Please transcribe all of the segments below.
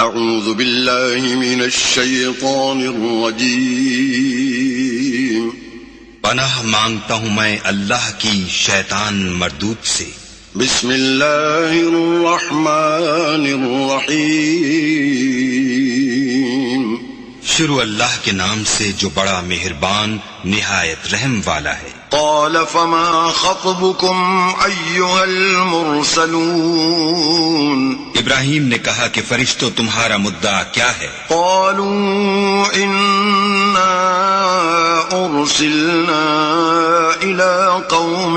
اعوذ باللہ من الشیطان الرجیم پناہ مانگتا ہوں میں اللہ کی شیطان مردود سے. بسم اللہ الرحمن الرحیم شروع اللہ کے نام سے جو بڑا مہربان نہایت رحم والا ہے. قال فما خطبكم أيها المرسلون ابراہیم نے کہا کہ فرشتوں تمہارا مدعا کیا ہے؟ قالوا إنا أرسلنا إلى قوم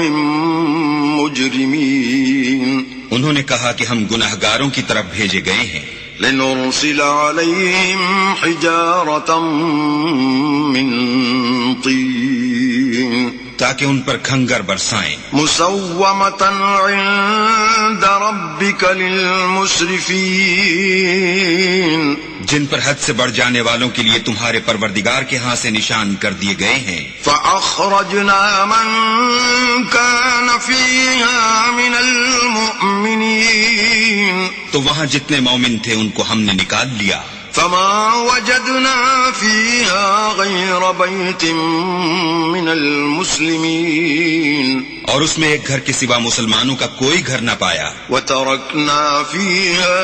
مجرمين انہوں نے کہا کہ ہم گناہگاروں کی طرف بھیجے گئے ہیں. لنرسل عليهم حجارة من طين تاکہ ان پر کھنگر برسائیں. مسومة عند ربك للمسرفين جن پر حد سے بڑھ جانے والوں کے لیے تمہارے پروردگار کے ہاں سے نشان کر دیے گئے ہیں. فأخرجنا من كان فيها من المؤمنين تو وہاں جتنے مومن تھے ان کو ہم نے نکال لیا. فما وجدنا فيها غير بيت من المسلمين اور اس میں ایک گھر کے سوا مسلمانوں کا کوئی گھر نہ پایا. وتركنا فيها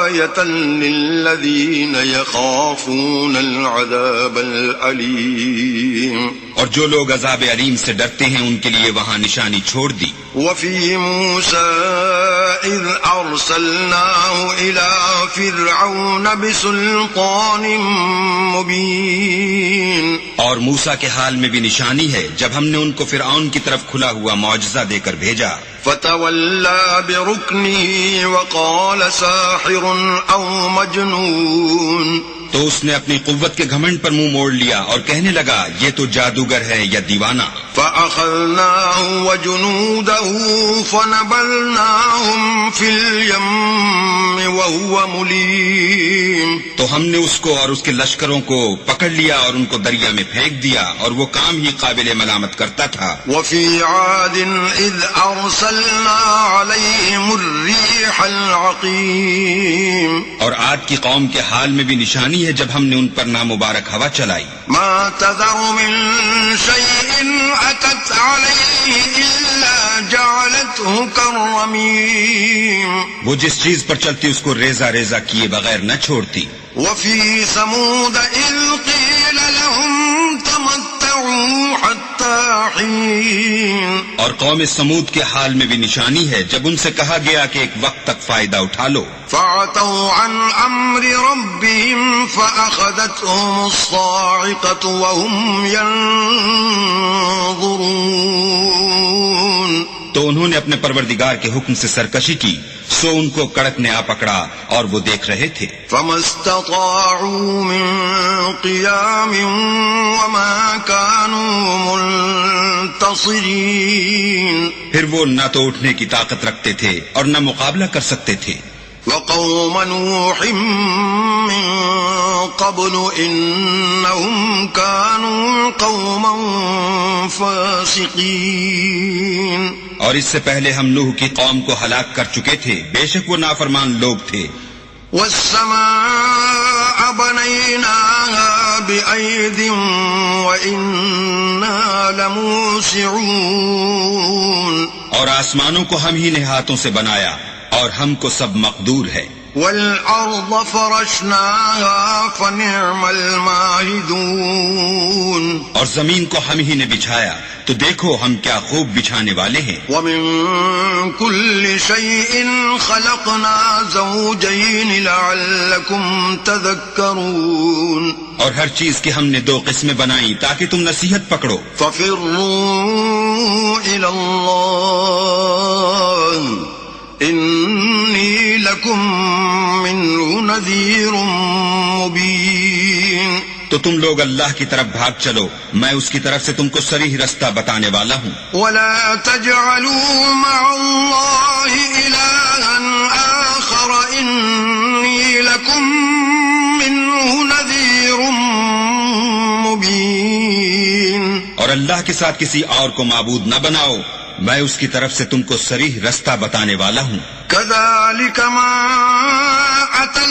آية للذين يخافون العذاب الأليم اور جو لوگ عذاب علیم سے ڈرتے ہیں ان کے لیے وہاں نشانی چھوڑ دی. وفي موسى إذ أرسلناه إلى فرعون بسلطان مبين اور موسیٰ کے حال میں بھی نشانی ہے جب ہم نے ان کو فرعون کی طرف کھلا ہوا معجزہ دے کر بھیجا. فتولى بركنه وقال ساحر أو مجنون تو اس نے اپنی قوت کے گھمنڈ پر منہ موڑ لیا اور کہنے لگا یہ تو جادوگر ہے یا دیوانہ. فأخذناه وجنوده فنبذناهم في اليم وهو مليم تو ہم نے اس کو اور اس کے لشکروں کو پکڑ لیا اور ان کو دریا میں پھینک دیا اور وہ کام ہی قابل ملامت کرتا تھا. وفي عاد إذ أرسلنا عليهم الريح العقيم اور عاد کی قوم کے حال میں بھی نشانی ہے جب ہم نے ان پر نامبارک ہوا چلائی. ما تذر من شيء أتت عليه إلا جعلته كالرميم وہ جس چیز پر چلتی اس کو ریزہ ریزہ کیے بغیر نہ چھوڑتی. وفي ثمود إذ قيل لهم تمتعوا حتى حين اور قوم سمود کے حال میں بھی نشانی ہے جب ان سے کہا گیا کہ ایک وقت تک فائدہ اٹھا لو. فعتوا عن أمر ربهم فأخذتهم الصاعقة وهم ينظرون تو انہوں نے اپنے پروردگار کے حکم سے سرکشی کی سو ان کو کڑک نے آ پکڑا اور وہ دیکھ رہے تھے. فما استطاعوا من قيام وما كانوا منتصرين پھر وہ نہ تو اٹھنے کی طاقت رکھتے تھے اور نہ مقابلہ کر سکتے تھے. وقوم نوح من قبل إنهم كانوا قوما فاسقين اور اس سے پہلے ہم نوح کی قوم کو ہلاک کر چکے تھے بے شک وہ نافرمان لوگ تھے. والسماء بنيناها بأيد وإنا لموسعون اور آسمانوں کو ہم ہی نے ہاتھوں سے بنایا اور ہم کو سب مقدور ہے. والأرض فرشناها فنعم الماهدون اور زمین کو ہم ہی نے بچھایا تو دیکھو ہم کیا خوب بچھانے والے ہیں. ومن كل شيء خلقنا زوجين لعلكم تذكرون اور ہر چیز کی ہم نے دو قسمیں بنائیں تاکہ تم نصیحت پکڑو. ففروا إلى الله إني لكم منه نذير مبين تو تم لوگ اللہ کی طرف بھاگ چلو میں اس کی طرف سے تم کو صریح رستہ بتانے والا ہوں. ولا تجعلوا مع الله إلها آخر إني لكم منه نذير مبين اور اللہ کے ساتھ کسی اور کو معبود نہ بناؤ میں اس کی طرف سے تم کو صریح رستہ بتانے والا ہوں. كذلك ما أتى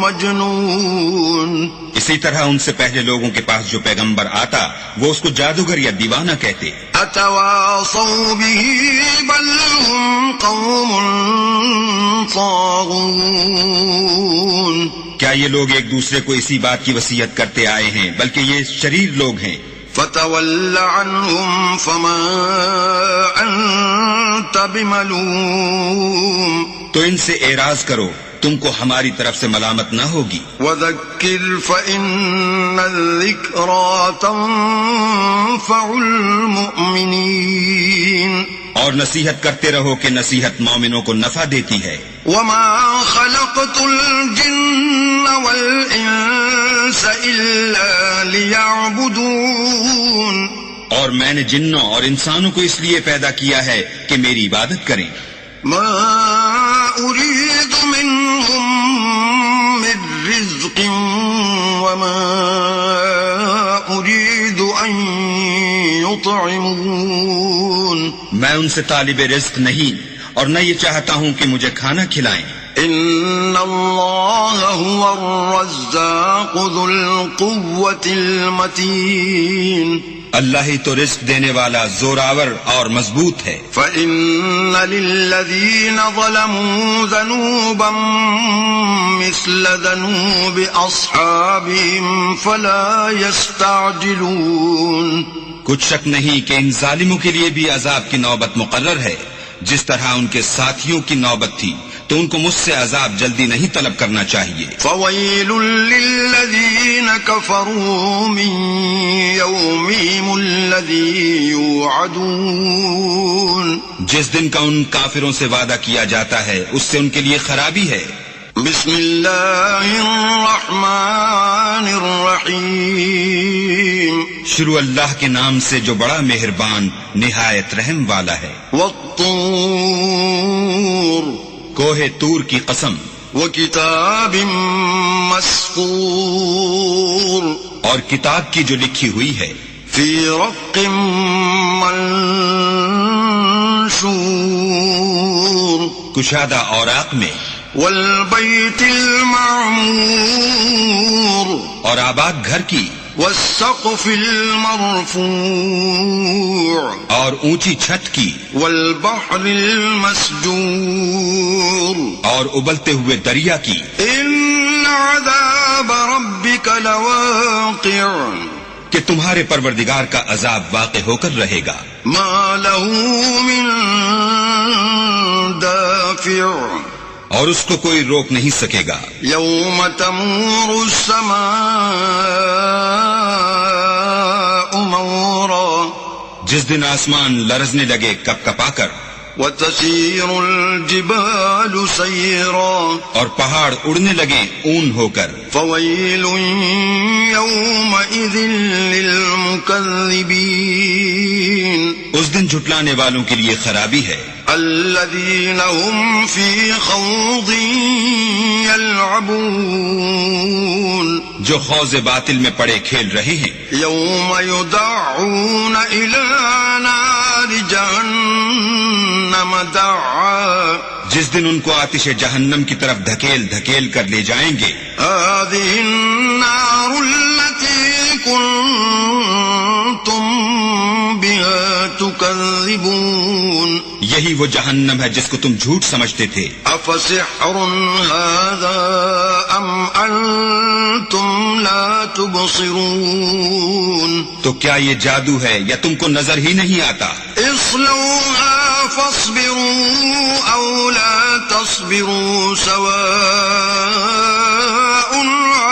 مجنون. اسی طرح ان سے پہلے لوگوں کے پاس جو پیغمبر آتا وہ اس کو جادوگر یا دیوانہ کہتے. اتواصوا به بل هم قوم طاغون. کیا یہ لوگ ایک دوسرے کو اسی بات کی وصیت کرتے آئے ہیں بلکہ یہ شریر لوگ ہیں. فتول عنهم فما انت بملوم. تو ان سے اعراض کرو، تم کو ہماری طرف سے ملامت نہ ہوگی. وذکر فإن الذکرى تنفع المؤمنین. اور نصیحت کرتے رہو کہ نصیحت مومنوں کو نفع دیتی ہے. وما خلقت الجن والانس الا لیعبدون. اور میں نے جنوں اور انسانوں کو اس لیے پیدا کیا ہے کہ میری عبادت کریں. ما اريد منهم من رزق وما اريد ان يطعمون. میں ان سے طالب رزق نہیں اور نہ یہ چاہتا ہوں کہ مجھے کھانا کھلائیں. ان اللہ هو الرزاق ذو القوة المتین. اللہ ہی تو رزق دینے والا زوراور اور مضبوط ہے. فَإِنَّ لِلَّذِينَ ظَلَمُوا ذَنُوبًا مِثْلَ ذَنُوبِ أَصْحَابِهِمْ فَلَا يَسْتَعْجِلُونَ. کچھ شک نہیں کہ ان ظالموں کے لیے بھی عذاب کی نوبت مقرر ہے. جس طرح ان کے ساتھیوں کی نوبت تھی تو ان کو مجھ سے عذاب جلدی نہیں طلب کرنا چاہیے. فَوَيْلٌ لِّلَّذِينَ كَفَرُوا مِن يَوْمِهِمُ الَّذِي يُوعَدُونَ. جس دن کا ان کافروں سے وعدہ کیا جاتا ہے اس سے ان کے لیے خرابی ہے. بسم اللہ الرحمن الرحیم. شروع اللہ کے نام سے جو بڑا مہربان نہایت رحم والا ہے. والطور. کوہ طور کی قسم. وکتاب مسطور. اور کتاب کی جو لکھی ہوئی ہے. فی رق منشور. کشادہ اوراق میں. والبیت المعمور. اور آباد گھر کی. والسقف المرفوع. اور اونچی چھت کی. والبحر المسجور. اور ابلتے ہوئے دریا کی. ان عذاب ربک لواقع. کہ تمہارے پروردگار کا عذاب واقع ہو کر رہے گا. ما له من دافع. اور اس کو کوئی روک نہیں سکے گا. یوم تمور السماء مورا. جس دن آسمان لرزنے لگے کپ کپا کر. وتسیر الجبال سیرا. اور پہاڑ اڑنے لگے اون ہو کر. فویل یومئذ للمکذبین. اس دن جھٹلانے والوں کے لیے خرابی ہے. الذین هم فی خوض یلعبون. جو خوض باطل میں پڑے کھیل رہے ہیں. یوم یدعون الی نار جہنم دعا. جس دن ان کو آتش جہنم کی طرف دھکیل دھکیل کر لے جائیں گے. هذه النار التي كنتم بها تكذبون. یہی وہ جہنم ہے جس کو تم جھوٹ سمجھتے تھے. افسحر هذا ام انتم لا تبصرون. تو کیا یہ جادو ہے یا تم کو نظر ہی نہیں آتا؟ اصلوها فاصبروا او لا تصبروا سواء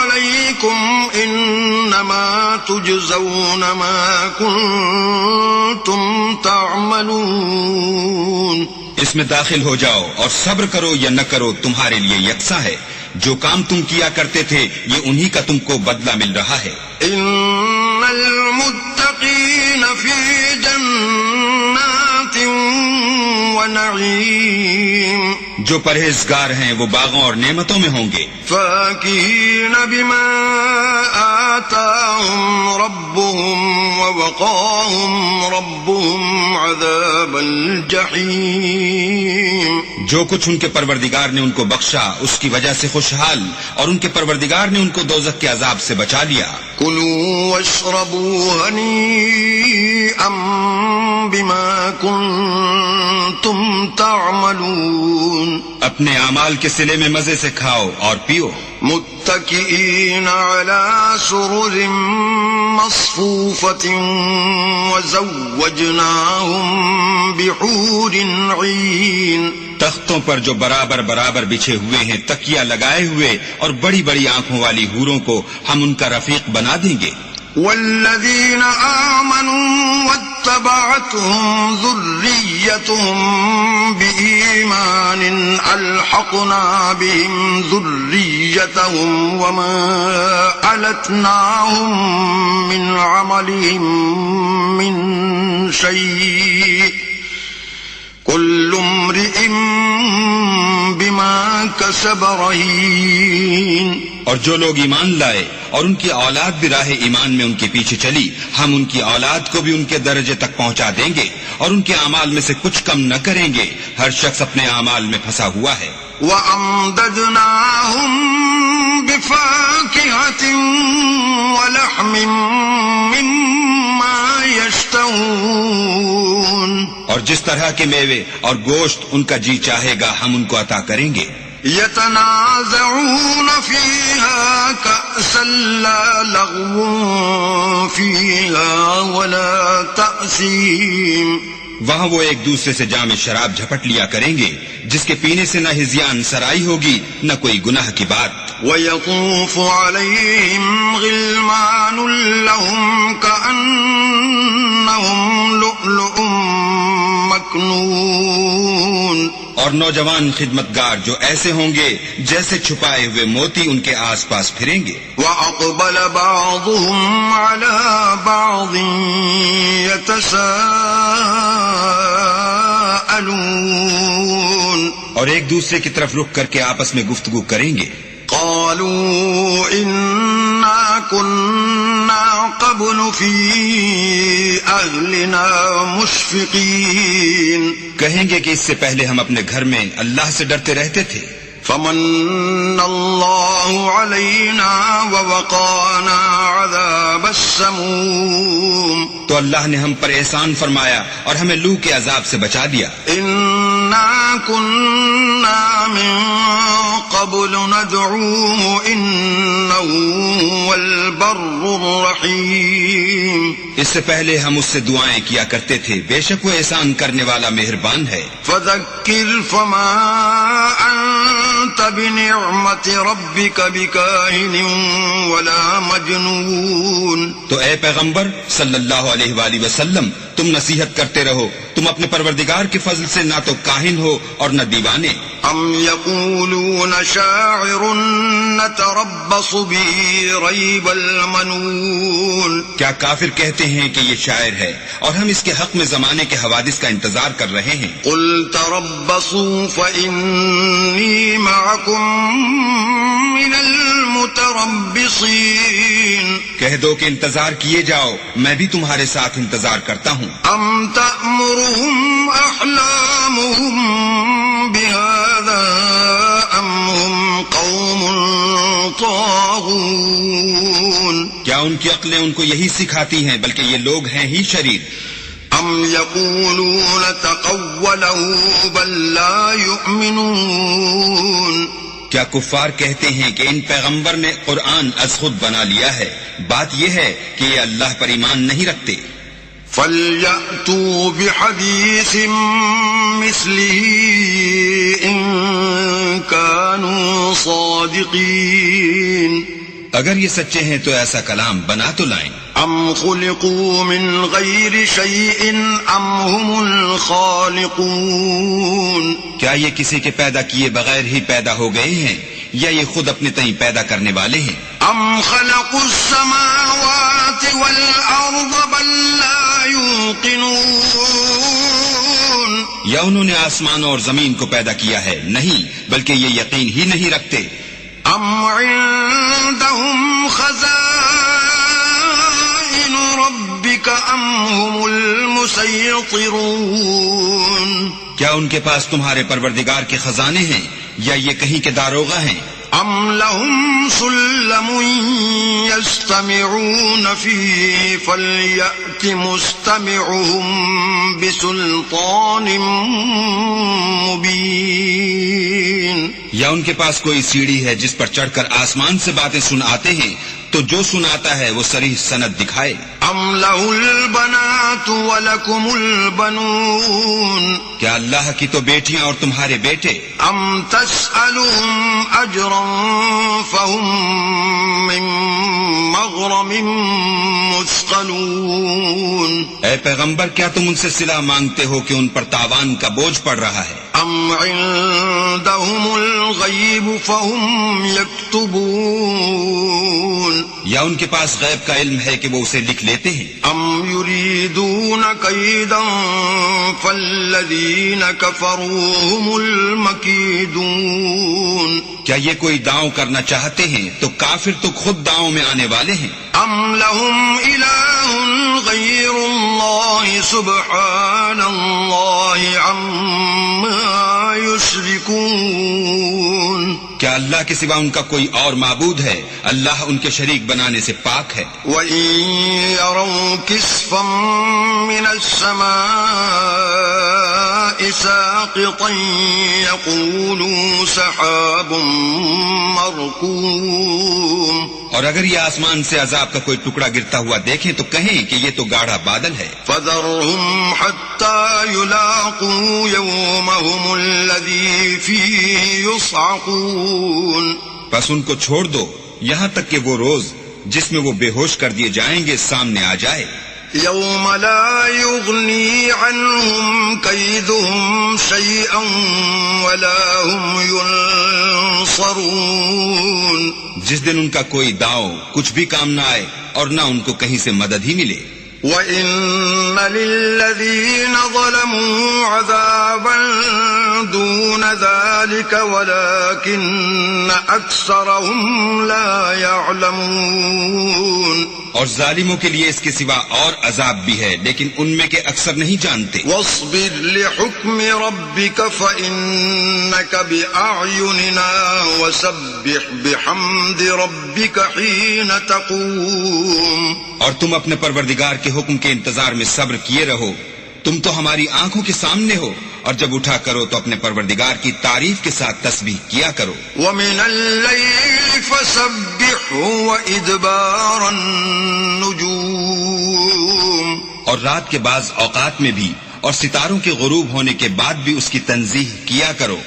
عليكم انما تجزون ما كنتم تعملون. اس میں داخل ہو جاؤ اور صبر کرو یا نہ کرو تمہارے لیے یکساں ہے. جو کام تم کیا کرتے تھے یہ انہی کا تم کو بدلہ مل رہا ہے. ان المتقین فی جنات ونعیم. جو پرہیزگار ہیں وہ باغوں اور نعمتوں میں ہوں گے. فاکہین بما آتاہم ربهم ووقاہم ربهم عذاب الجحیم. جو کچھ ان کے پروردگار نے ان کو بخشا اس کی وجہ سے خوشحال، اور ان کے پروردگار نے ان کو دوزخ کے عذاب سے بچا لیا۔ كلوا واشربوا هنيئا بما كنتم تعملون، اپنے اعمال کے صلے میں مزے سے کھاؤ اور پیو۔ متكئين على سرر مصفوفة وزوجناهم بحور عين، تختوں پر جو برابر برابر بچھے ہوئے ہیں، تکیہ لگائے ہوئے اور بڑی بڑی آنکھوں والی حوروں کو ہم ان کا رفیق بنا دیں گے۔ والذين آمنوا واتبعتهم ذريتهم بإيمان ألحقنا بهم ذريتهم وما ألتناهم من عملهم من شيء كل امرئ بما كسب رهين۔ اور جو لوگ ایمان لائے اور ان کی اولاد بھی راہ ایمان میں ان کے پیچھے چلی، ہم ان کی اولاد کو بھی ان کے درجے تک پہنچا دیں گے اور ان کے اعمال میں سے کچھ کم نہ کریں گے۔ ہر شخص اپنے اعمال میں پھنسا ہوا ہے۔ وَأَمْدَدْنَاهُمْ بِفَاكِهَةٍ وَلَحْمٍ مِّمَّا يَشْتَهُونَ، اور جس طرح کے میوے اور گوشت ان کا جی چاہے گا ہم ان کو عطا کریں گے۔ يتنازعون فيها كأسا لا لغو فيها ولا تأثيم، وہاں وہ ایک دوسرے سے جام شراب جھپٹ لیا کریں گے جس کے پینے سے نہ ہذیان سرائی ہوگی نہ کوئی گناہ کی بات۔ ويطوف عليهم غلمان لهم كأنهم لؤلؤ مكنون، اور نوجوان خدمتگار جو ایسے ہوں گے جیسے چھپائے ہوئے موتی ان کے آس پاس پھریں گے۔ وَأَقْبَلَ بَعْضُهُمْ عَلَى بَعْضٍ يَتَسَاءَلُونَ، اور ایک دوسرے کی طرف رخ کر کے آپس میں گفتگو کریں گے۔ قالوا إنا كنا قبل في أهلنا مشفقين، کہیں گے کہ اس سے پہلے ہم اپنے گھر میں اللہ سے ڈرتے رہتے تھے۔ فمن الله علينا ووقانا عذاب السموم، تو اللہ نے ہم پر احسان فرمایا اور ہمیں لو کے عذاب سے بچا دیا۔ إنا كنا من قبل ندعوه إنه هو البر الرحيم، اس سے پہلے ہم اس سے دعائیں کیا کرتے تھے، بے شک وہ احسان کرنے والا مہربان ہے۔ فذكر فما أنت بنعمة ربك بكاهن ولا مجنون، تو اے پیغمبر صلی اللہ علیہ وآلہ وسلم تم نصیحت کرتے رہو، تم اپنے پروردگار کے فضل سے نہ تو کاہن ہو اور نہ دیوانے۔ ام يقولون شاعر نتربص به ريب المنون، کیا کافر کہتے ہیں کہ یہ شاعر ہے اور ہم اس کے حق میں زمانے کے حوادث کا انتظار کر رہے ہیں۔ قل تربصوا فإني معكم من المتربصين، کہہ دو کہ انتظار کیے جاؤ، میں بھی تمہارے ساتھ انتظار کرتا ہوں۔ ام تأمرهم احلامهم بهذا ام هم قوم طاغون، کیا ان کی عقلیں ان کو یہی سکھاتی ہیں بلکہ یہ لوگ ہیں ہی شریر۔ ام يقولون تقوله بل لا يؤمنون، کیا کفار کہتے ہیں کہ ان پیغمبر نے قرآن از خود بنا لیا ہے، بات یہ ہے کہ یہ اللہ پر ایمان نہیں رکھتے۔ فَلْيَأْتُوا بِحَدِيثٍ مِثْلِهِ إِن كَانُوا صَادِقِينَ، اگر یہ سچے ہیں تو ایسا کلام بنا تو لائیں۔ ام خلقوا من غیر شیء ام هم الخالقون، کیا یہ کسی کے پیدا کیے بغیر ہی پیدا ہو گئے ہیں یا یہ خود اپنے تئیں پیدا کرنے والے ہیں؟ ام خلقوا السماوات والارض بل لا يوقنون، یا انہوں نے آسمان اور زمین کو پیدا کیا ہے؟ نہیں، بلکہ یہ یقین ہی نہیں رکھتے۔ ام عندهم خزائن ربك ام هم المسيطرون، کیا ان کے پاس تمہارے پروردگار کے خزانے ہیں یا یہ کہیں کے داروغہ ہیں؟ ام لهم سلم يستمعون فيه فليأت مستمعهم بسلطان مبين. یا ان کے پاس کوئی سیڑھی ہے جس پر چڑھ کر آسمان سے باتیں سناتے ہیں تو جو سناتا ہے وہ صریح سند دکھائے. ام له البنات ولكم البنون. کیا اللہ کی تو بیٹیاں اور تمہارے بیٹے. ام تسألهم اجرا فهم من مغرم مثقلون. اے پیغمبر کیا تم ان سے صلہ مانگتے ہو کہ ان پر تاوان کا بوجھ پڑ رہا ہے؟ ام عندهم الغیب فهم یکتبون. یا ان کے پاس غیب کا علم ہے کہ وہ اسے لکھ لیتے ہیں. ام یریدون کیدا فالذین کفروا هم المکیدون. کیا یہ کوئی داؤں کرنا چاہتے ہیں تو کافر تو خود داؤں میں آنے والے ہیں. ام لهم الہ غیر اللہ سبحان اللہ عما یشرکون. کیا اللہ کے سوا ان کا کوئی اور معبود ہے؟ اللہ ان کے شریک بنانے سے پاک ہے. وَإِن يَرَوْا كِسْفًا مِّنَ السَّمَاءِ سَاقِطًا يَقُولُوا سَحَابٌ مَّرْكُومٌ. اور اگر یہ آسمان سے عذاب کا کوئی ٹکڑا گرتا ہوا دیکھیں تو کہیں کہ یہ تو گاڑھا بادل ہے. فَذَرْهُمْ حَتَّى يُلَاقُوا يَوْمَهُمُ الَّذِي فِيهِ يُصْعَقُونَ. بس ان کو چھوڑ دو یہاں تک کہ وہ روز جس میں وہ بے ہوش کر دیے جائیں گے سامنے آ جائے. يَوْمَ لَا يُغْنِي عَنْهُمْ كَيْدُهُمْ شَيْئًا وَلَا هُمْ يُنصَرُونَ. جس دن ان کا کوئی داؤ کچھ بھی کام نہ آئے اور نہ ان کو کہیں سے مدد ہی ملے. وَإِنَّ لِلَّذِينَ ظَلَمُوا عَذَابًا دُونَ ذَلِكَ وَلَكِنَّ أَكْثَرَهُمْ لَا يَعْلَمُونَ. اور ظالموں کے لیے اس کے سوا اور عذاب بھی ہے لیکن ان میں کے اکثر نہیں جانتے. وَاصْبِرْ لِحُكْمِ رَبِّكَ فَإِنَّكَ بِأَعْيُنِنَا وَسَبِّحْ بِحَمْدِ رَبِّكَ حِينَ تَقُومُ. اور تم اپنے پروردگار کے حکم کے انتظار میں صبر کیے رہو. تم تو ہماری آنکھوں کے سامنے ہو اور جب اٹھا کرو تو اپنے پروردگار کی تعریف کے ساتھ تسبیح کیا کرو. وَمِنَ اللَّيْلِ فَسَبِّحْهُ وَإِدْبَارَ النُّجُومِ. اور رات کے بعض اوقات میں بھی اور ستاروں کے غروب ہونے کے بعد بھی اس کی تنزیح کیا کرو.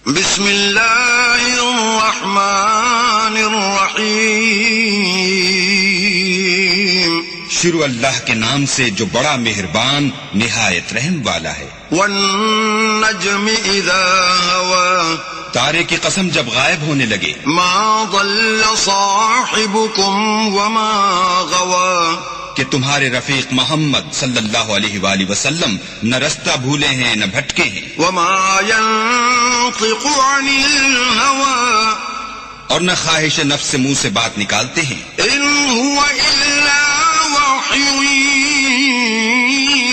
بسم اللہ الرحمن الرحیم. شروع اللہ کے نام سے جو بڑا مہربان نہایت رحم والا ہے. والنجم اذا ہوا. تارے کی قسم جب غائب ہونے لگے. ما ضل صاحبكم وما غوا. کہ تمہارے رفیق محمد صلی اللہ علیہ وآلہ وسلم نہ رستہ بھولے ہیں نہ بھٹکے ہیں. وما ينطق عن الهوى. اور نہ خواہش نفس سے منہ سے بات نکالتے ہیں. ان هو الا وحی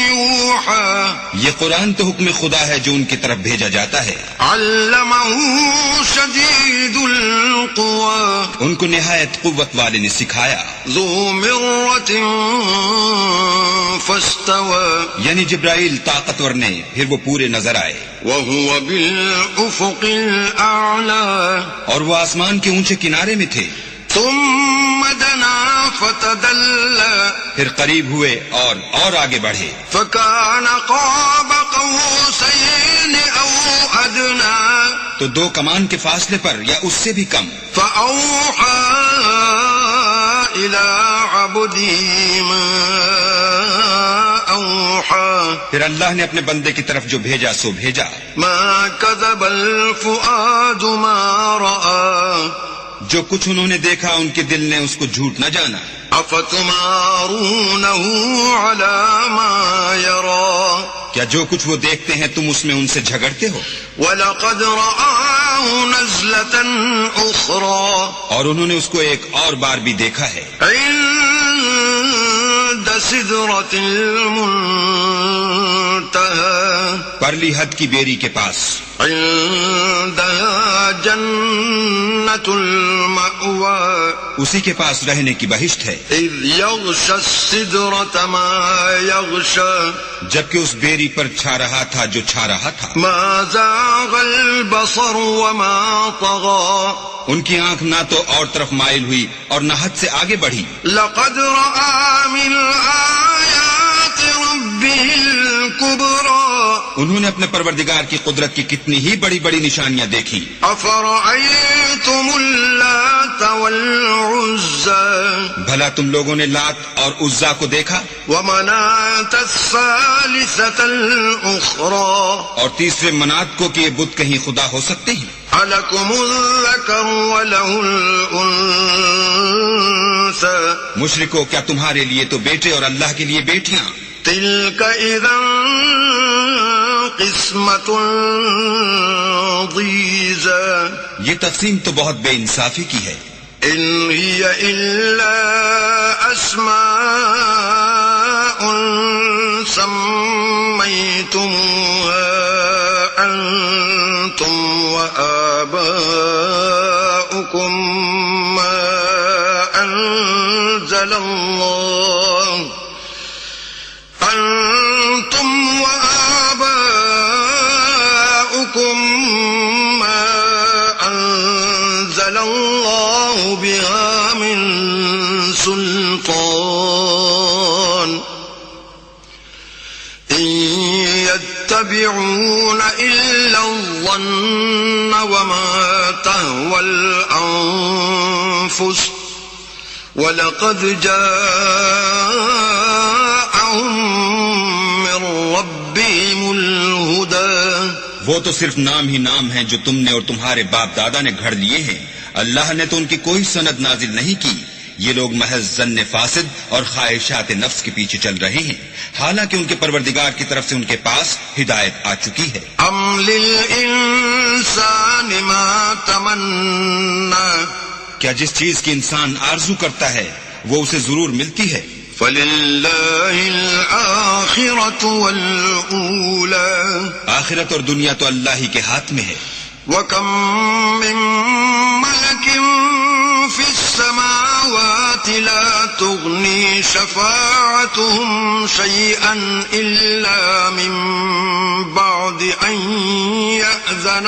یوحى. یہ قرآن تو حکم خدا ہے جو ان کی طرف بھیجا جاتا ہے. علمه شدید القوى. ان کو نہایت قوت والے نے سکھایا. ذو مرة فاستوى. یعنی جبرائیل طاقتور نے پھر وہ پورے نظر آئے. وهو بالافق الاعلى. اور وہ آسمان کے اونچے کنارے میں تھے. ثم دنا فتدلى. پھر قریب ہوئے اور آگے بڑھے. فكان قاب قوسين او ادنى. تو دو کمان کے فاصلے پر یا اس سے بھی کم. فاوحى الى عبده ما اوحى. پھر اللہ نے اپنے بندے کی طرف جو بھیجا سو بھیجا. ما كذب الفؤاد ما رأى. جو کچھ انہوں نے دیکھا ان کے دل نے اس کو جھوٹ نہ جانا. افتمارونه على ما يرى. کیا جو کچھ وہ دیکھتے ہیں تم اس میں ان سے جھگڑتے ہو؟ وَلَقَدْ رَآهُ نَزْلَةً أُخْرَى. اور انہوں نے اس کو ایک اور بار بھی دیکھا ہے. عند سدرة المنتهى. پرلی حد کی بیری کے پاس، عندها جنة المأوى اسی کے پاس رہنے کی بہشت ہے، إذ يغشى السدرة ما يغشى جبکہ اس بیری پر چھا رہا تھا جو چھا رہا تھا، ما زاغ البصر وما طغى ان کی آنکھ نہ تو اور طرف مائل ہوئی اور نہ حد سے آگے بڑھی، لقد رأى من آيات ربه الكبرى انہوں نے اپنے پروردگار کی قدرت کی کتنی ہی بڑی بڑی نشانیاں دیکھی۔ أفرأيتم اللات والعزى بھلا تم لوگوں نے لات اور عزا کو دیکھا، ومناة الثالثة الأخرى اور تیسرے منات کو کہ یہ بت کہیں خدا ہو سکتے ہیں؟ ألكم الذكر وله الأنثى مشرکو، کیا تمہارے لیے تو بیٹے اور اللہ کے لیے بیٹیاں؟ تلك إذا قسمة ضيزى یہ تقسیم تو بہت بے انصافی کی ہے۔ إن هي إلا أسماء سميتموها أنتم وآباؤكم ما أنزل الله بها من سلطان إن يتبعون إلا الظن وما تهوى الأنفس ولقد جاءهم من ربهم الهدى وہ تو صرف نام ہی نام ہیں جو تم نے اور تمہارے باپ دادا نے گھڑ لیے ہیں، اللہ نے تو ان کی کوئی سند نازل نہیں کی، یہ لوگ محض ظن فاسد اور خواہشات نفس کے پیچھے چل رہے ہیں، حالانکہ ان کے پروردگار کی طرف سے ان کے پاس ہدایت آ چکی ہے۔ ام للانسان ما تمنا کیا جس چیز کی انسان آرزو کرتا ہے وہ اسے ضرور ملتی ہے؟ فللہ الآخرة والأولى آخرت اور دنیا تو اللہ ہی کے ہاتھ میں ہے۔ وَكَم مِّن مَّلَكٍ فِي السَّمَاوَاتِ لَا تُغْنِي شَفَاعَتُهُمْ شَيْئًا إِلَّا مِن بَعْدِ أَن يَأْذَنَ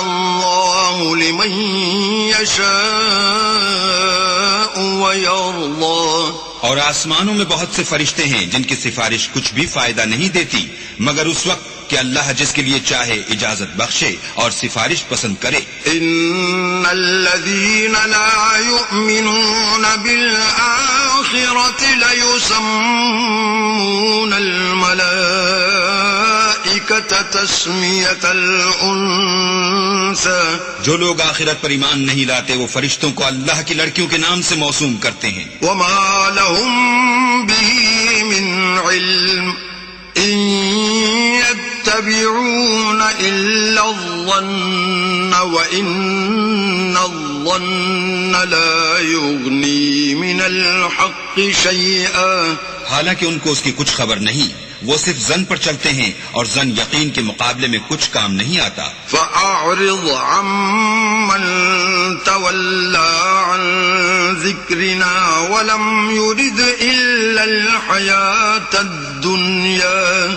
اللَّهُ لِمَن يَشَاءُ وَيَرْضَى اور آسمانوں میں بہت سے فرشتے ہیں جن کی سفارش کچھ بھی فائدہ نہیں دیتی مگر اس وقت کہ اللہ جس کے لیے چاہے اجازت بخشے اور سفارش پسند کرے۔ ان الذين لا يؤمنون بالآخرة ليسمون الملائكة تسمية الأنثى جو لوگ آخرت پر ایمان نہیں لاتے وہ فرشتوں کو اللہ کی لڑکیوں کے نام سے موسوم کرتے ہیں۔ وما لهم به من علم إن يتبعون إلا الظن وإن الظن لا يغني من الحق شيئا حالانکہ ان کو اس کی کچھ خبر نہیں، وہ صرف ظن پر چلتے ہیں اور ظن یقین کے مقابلے میں کچھ کام نہیں آتا۔ فأعرض عمن تولى عن ذكرنا ولم يرد إلا الحياة الدنيا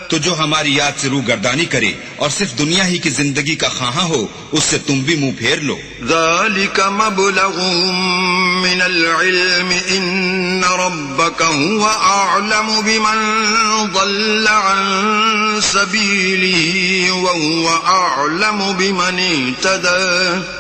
تو جو ہماری یاد سے روگردانی کرے اور صرف دنیا ہی کی زندگی کا خواہاں ہو اس سے تم بھی منہ پھیر لو۔ ذلك مبلغهم من العلم ان ربك هو اعلم بمن ضل عن سبيله وهو اعلم بمن اهتدى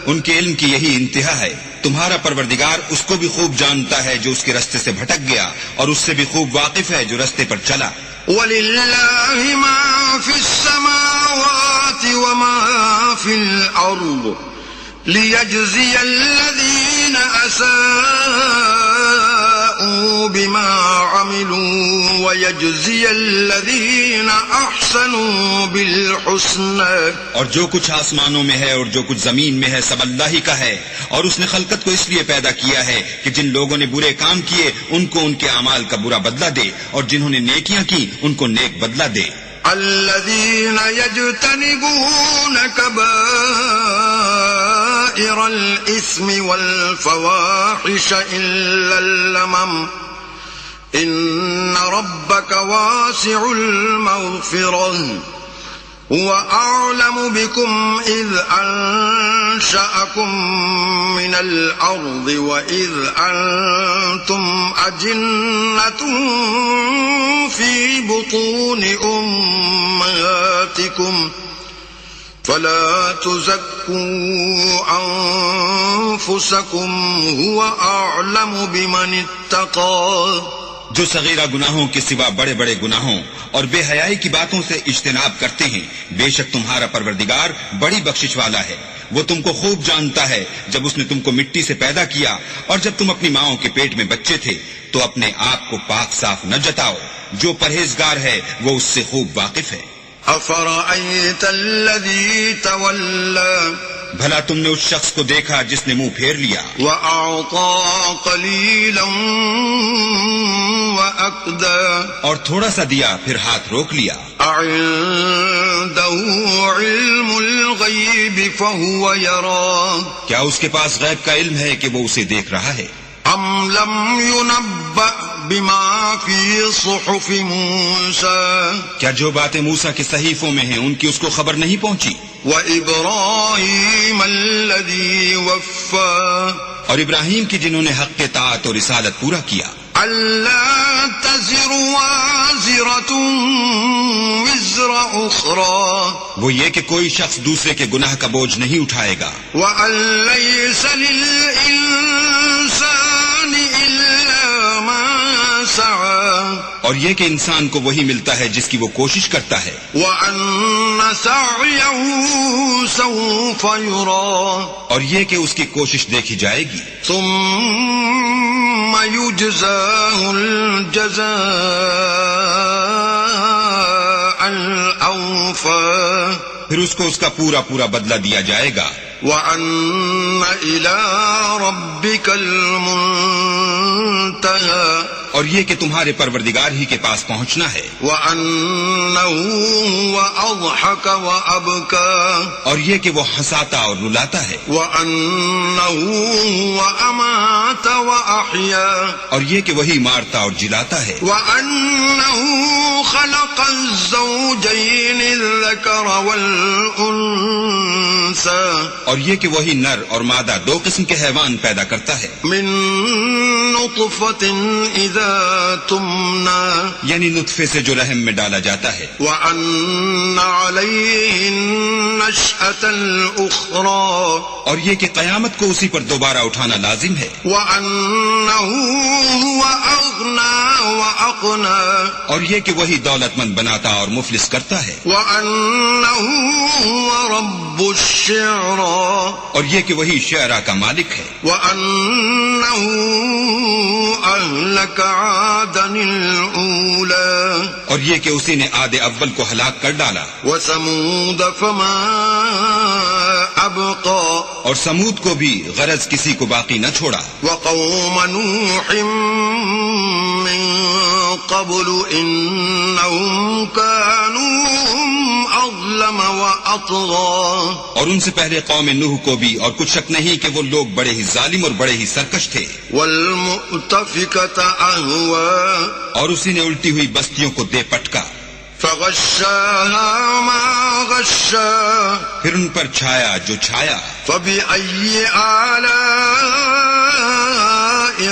ان کے علم کی یہی انتہا ہے، تمہارا پروردگار اس کو بھی خوب جانتا ہے جو اس کے رستے سے بھٹک گیا اور اس سے بھی خوب واقف ہے جو رستے پر چلا۔ وَلِلَّهِ مَا فِي السَّمَاوَاتِ وَمَا فِي الْأَرْضِ لِيَجْزِيَ الَّذِينَ أَسَاءُوا جزاء بما عملوا ويجزي الذين أحسنوا بالحسنى. اور جو کچھ آسمانوں میں ہے اور جو کچھ زمین میں ہے سب اللہ ہی کا ہے، اور اس نے خلقت کو اس لیے پیدا کیا ہے کہ جن لوگوں نے برے کام کیے ان کو ان کے اعمال کا برا بدلہ دے، اور جنہوں نے نیکیاں کی ان کو نیک بدلہ دے. الذين يجتنبون كبائر الإثم والفواحش إلا اللمم إن ربك واسع المغفرة هو أعلم بكم إذ أنشأكم من الأرض وإذ أنتم أجنة في بطون أمهاتكم فلا تزكوا أنفسكم هو أعلم بمن اتقى. جو صغیرہ گناہوں کے سوا بڑے بڑے گناہوں اور بے حیائی کی باتوں سے اجتناب کرتے ہیں، بے شک تمہارا پروردگار بڑی بخشش والا ہے. وہ تم کو خوب جانتا ہے جب اس نے تم کو مٹی سے پیدا کیا اور جب تم اپنی ماؤں کے پیٹ میں بچے تھے، تو اپنے آپ کو پاک صاف نہ جتاؤ. جو پرہیزگار ہے وہ اس سے خوب واقف ہے. أفرأيت الذي تولى بھلا تم نے اس شخص کو دیکھا جس نے منہ پھیر لیا وأعطى قليلا وأكدى اور تھوڑا سا دیا پھر ہاتھ روک لیا. أعنده علم الغيب فهو يرى کیا اس کے پاس غیب کا علم ہے کہ وہ اسے دیکھ رہا ہے؟ أم لم ينبأ بما في صحف موسى کیا جو باتیں موسیٰ کے صحیفوں میں ہیں ان کی اس کو خبر نہیں پہنچی؟ وإبراهيم الذي وفى اور ابراہیم کی جنہوں نے حق اطاعت اور رسالت پورا کیا. ألا تزر وازرة وزر أخرى وہ یہ کہ کوئی شخص دوسرے کے گناہ کا بوجھ نہیں اٹھائے گا. وأن ليس للإنسان إلا ما سعى اور یہ کہ انسان کو وہی ملتا ہے جس کی وہ کوشش کرتا ہے. وأن سعيه سوف يرى اور یہ کہ اس کی کوشش دیکھی جائے گی. ثم يجزاه الجزاء الأوفى پھر اس کو اس کا پورا پورا بدلہ دیا جائے گا. وأن إلى ربك المنتهى اور یہ کہ تمہارے پروردگار ہی کے پاس پہنچنا ہے. وأنه هو أضحك وأبكى اور یہ کہ وہ ہنساتا اور رلاتا ہے. وأنه هو أمات وأحيا اور یہ کہ وہی مارتا اور جلاتا ہے. وأنه خلق الزوجين الذكر والأنثى اور یہ کہ وہی نر اور مادہ دو قسم کے حیوان پیدا کرتا ہے. من نطفة إذا تمنى یعنی نطفے سے جو رحم میں ڈالا جاتا ہے. وأن عليه النشأة الأخرى اور یہ کہ قیامت کو اسی پر دوبارہ اٹھانا لازم ہے. وأنه هو أغنى وأقنى اور یہ کہ وہی دولت مند بناتا اور مفلس کرتا ہے. وأنه هو رب الشعرى اور یہ کہ وہی شعرا کا مالک ہے. وأنه أهلك عادا الأولى اور یہ کہ اسی نے عاد اول کو ہلاک کر ڈالا. وثمود فما أبقى اور سمود کو بھی غرض کسی کو باقی نہ چھوڑا. وقوم نوح من قبل إنهم كانوا هم أظلم وأطغى اور ان سے پہلے قوم نوح کو بھی، اور کچھ شک نہیں کہ وہ لوگ بڑے ہی ظالم اور بڑے ہی سرکش تھے. والمؤتفكة أهوى اور اسی نے الٹی ہوئی بستیوں کو دے پٹکا. فغشاها ما غشا پھر ان پر چھایا جو چھایا. فبأي آلاء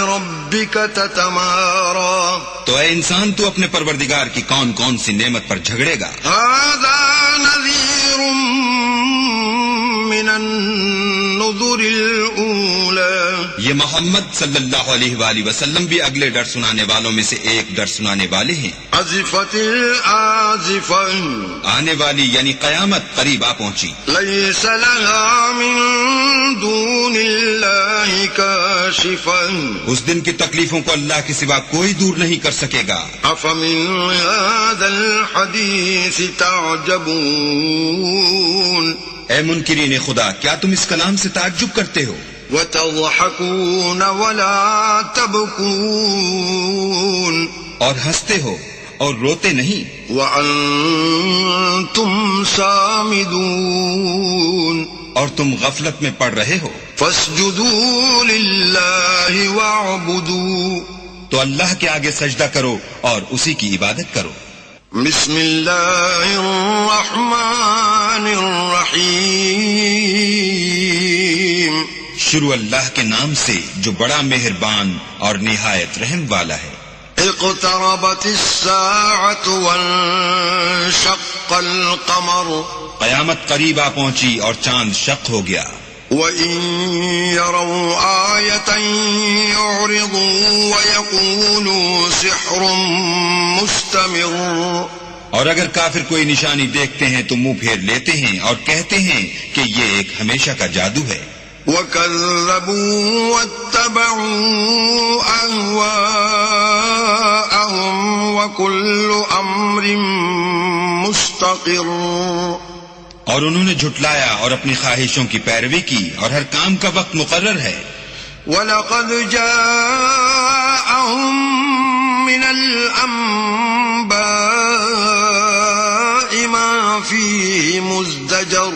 ربك تتمارى تو اے انسان تو اپنے پروردگار کی کون کون سی نعمت پر جھگڑے گا. هذا نذير من النذر الأولى یہ محمد صلی اللہ علیہ وآلہ وسلم بھی اگلے ڈر سنانے والوں میں سے ایک ڈر سنانے والے ہیں. أزفت الآزفة آنے والی یعنی قیامت قریب آ پہنچی. ليس لها من دون الله كاشفة اس دن کی تکلیفوں کو اللہ کے سوا کوئی دور نہیں کر سکے گا. أفمن هذا الحديث تعجبون اے منکرین خدا، کیا تم اس کلام سے تعجب کرتے ہو؟ وتضحكون ولا تبكون اور ہنستے ہو اور روتے نہیں. وأنتم سامدون اور تم غفلت میں پڑ رہے ہو. فاسجدوا لله واعبدوا تو اللہ کے آگے سجدہ کرو اور اسی کی عبادت کرو. بسم اللہ الرحمن الرحیم شروع اللہ کے نام سے جو بڑا مہربان اور نہایت رحم والا ہے. اقتربت الساعة وانشق القمر قیامت قریب آ پہنچی اور چاند شق ہو گیا. وَإِن يَرَوْا آيَةً يُعْرِضُوا وَيَقُولُوا سِحْرٌ مُسْتَمِرٌ اور اگر کافر کوئی نشانی دیکھتے ہیں تو منہ پھیر لیتے ہیں اور کہتے ہیں کہ یہ ایک ہمیشہ کا جادو ہے. وَكَذَّبُوا وَاتَّبَعُوا أَهْوَاءَهُمْ وَكُلُّ أَمْرٍ مُسْتَقِرٌ اور انہوں نے جھٹلایا اور اپنی خواہشوں کی پیروی کی اور ہر کام کا وقت مقرر ہے. وَلَقَدْ جَاءَهُم مِّنَ الْأَنبَاءِ مَا فِيهِ مُزْدَجَرٌ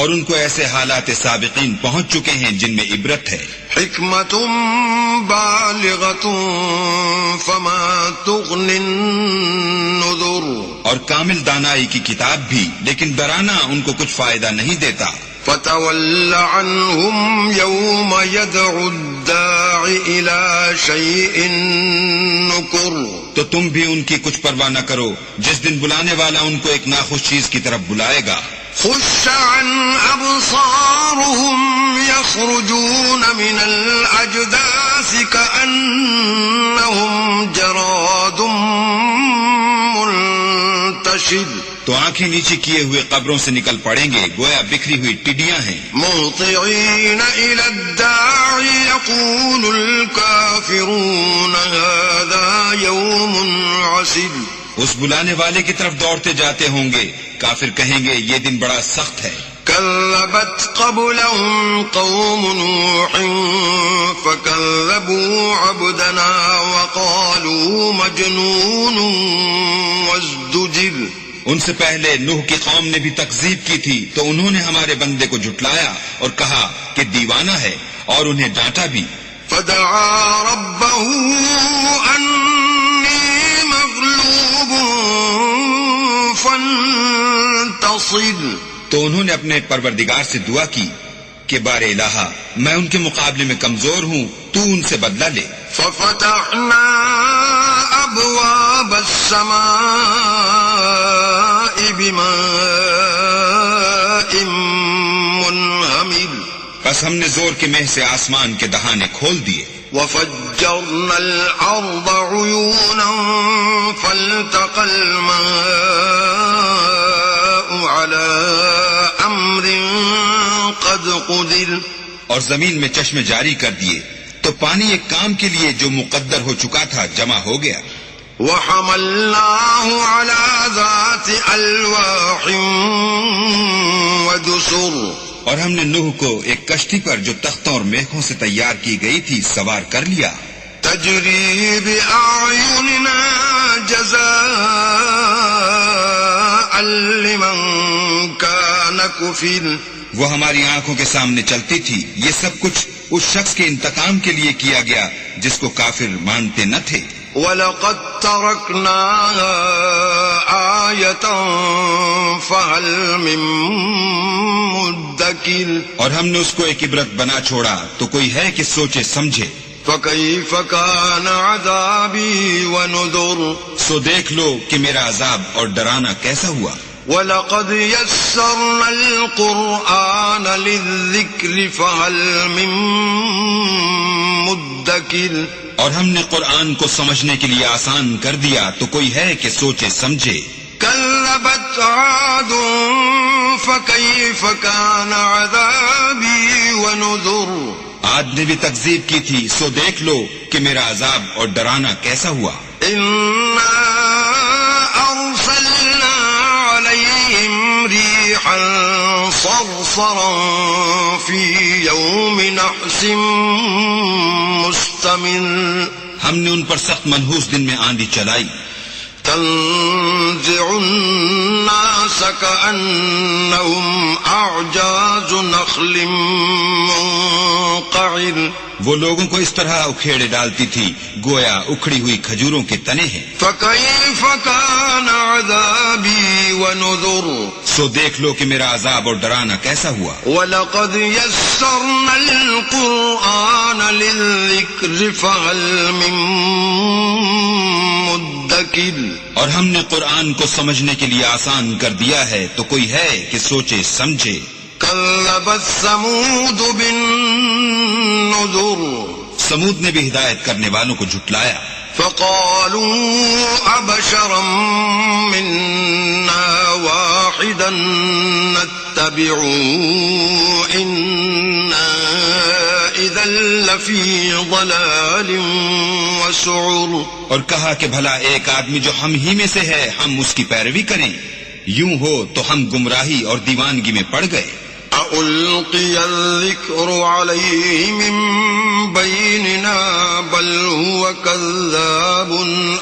اور ان کو ایسے حالات سابقین پہنچ چکے ہیں جن میں عبرت ہے. حکمت بالغۃ فما تغنی النذر اور کامل دانائی کی کتاب بھی، لیکن ڈرانا ان کو کچھ فائدہ نہیں دیتا. فتول عنهم يوم يدعو الداع إلى شيء نكر تو تم بھی ان کی کچھ پرواہ نہ کرو جس دن بلانے والا ان کو ایک ناخوش چیز کی طرف بلائے گا. خش عن أبصارهم يخرجون من الأجداث كأنهم جراد منتشر تو آنکھیں نیچے کیے ہوئے قبروں سے نکل پڑیں گے گویا بکھری ہوئی ٹڈیاں ہیں. مہطعین الی الداع یقول الکافرون هذا یوم عسر اس بلانے والے کی طرف دوڑتے جاتے ہوں گے، کافر کہیں گے یہ دن بڑا سخت ہے. كذبت قبلهم قوم نوح فكذبوا عبدنا وقالوا مجنون وازدجر ان سے پہلے نوح کی قوم نے بھی تکذیب کی تھی تو انہوں نے ہمارے بندے کو جھٹلایا اور کہا کہ دیوانہ ہے اور انہیں ڈانٹا بھی. فدعا ربه انی مغلوب فانتصر تو انہوں نے اپنے پروردگار سے دعا کی کہ بار الہا میں ان کے مقابلے میں کمزور ہوں، تو ان سے بدلہ لے. ففتحنا ابواب السماء بماء منہمر بس ہم نے زور کے مہ سے آسمان کے دہانے کھول دیے. وفجرنا الارض عیونا فالتقى الماء على امر قد قدر اور زمین میں چشمے جاری کر دیے تو پانی ایک کام کے لیے جو مقدر ہو چکا تھا جمع ہو گیا. وحملناه على ذات الواح ودسر اور ہم نے نوح کو ایک کشتی پر جو تختوں اور میخوں سے تیار کی گئی تھی سوار کر لیا. تجری بأعیننا جزاء لمن كان كفر وہ ہماری آنکھوں کے سامنے چلتی تھی. یہ سب کچھ اس شخص کے انتقام کے لیے کیا گیا جس کو کافر مانتے نہ تھے. وَلَقَدْ تَرَكْنَاهَا آيَةً فَهَلْ مِن مُدَّكِرٍ اور ہم نے اس کو ایک عبرت بنا چھوڑا تو کوئی ہے کہ سوچے سمجھے. فَكَيْفَ كَانَ عَذَابِي وَنُذُرِ سو دیکھ لو کہ میرا عذاب اور ڈرانا کیسا ہوا. وَلَقَدْ يَسَّرْنَا الْقُرْآنَ القرآن للذكر فهل من مدكر اور ہم نے قرآن کو سمجھنے کے لیے آسان کر دیا تو کوئی ہے کہ سوچے سمجھے. كذبت عاد فكيف كان عذابي ونذر عاد نے بھی تکذیب کی تھی، سو دیکھ لو کہ میرا عذاب اور ڈرانا کیسا ہوا. إنا أرسلنا عليهم ريحا صرصرا في يوم نحس مستمر ہم نے ان پر سخت منحوس دن میں آندھی چلائی. تنزع الناس كأنهم أعجاز نخل منقعر وہ لوگوں کو اس طرح اکھیڑے ڈالتی تھی گویا اکھڑی ہوئی کھجوروں کے تنے ہیں. فكيف كان عذابي ونذر سو دیکھ لو کہ میرا عذاب اور ڈرانا کیسا ہوا. وَلَقَدْ يَسَّرْنَا الْقُرْآنَ لِلذِّكْرِ فَهَلْ مِن مُدَّكِرٍ اور ہم نے قرآن کو سمجھنے کے لیے آسان کر دیا ہے تو کوئی ہے کہ سوچے سمجھے. كَذَّبَتْ ثَمُودُ بِالنُّذُرِ سمود نے بھی ہدایت کرنے والوں کو جھٹلایا. فقالوا أبشرا منا واحدا نتبعه إنا إذا لفي ضلال وسعر اور کہا کہ بھلا ایک آدمی جو ہم ہی میں سے ہے ہم اس کی پیروی کریں، یوں ہو تو ہم گمراہی اور دیوانگی میں پڑ گئے. أَأُلْقِيَ الذِّكْرُ عَلَيْهِ مِن بَيْنِنَا بَلْ هُوَ كَذَّابٌ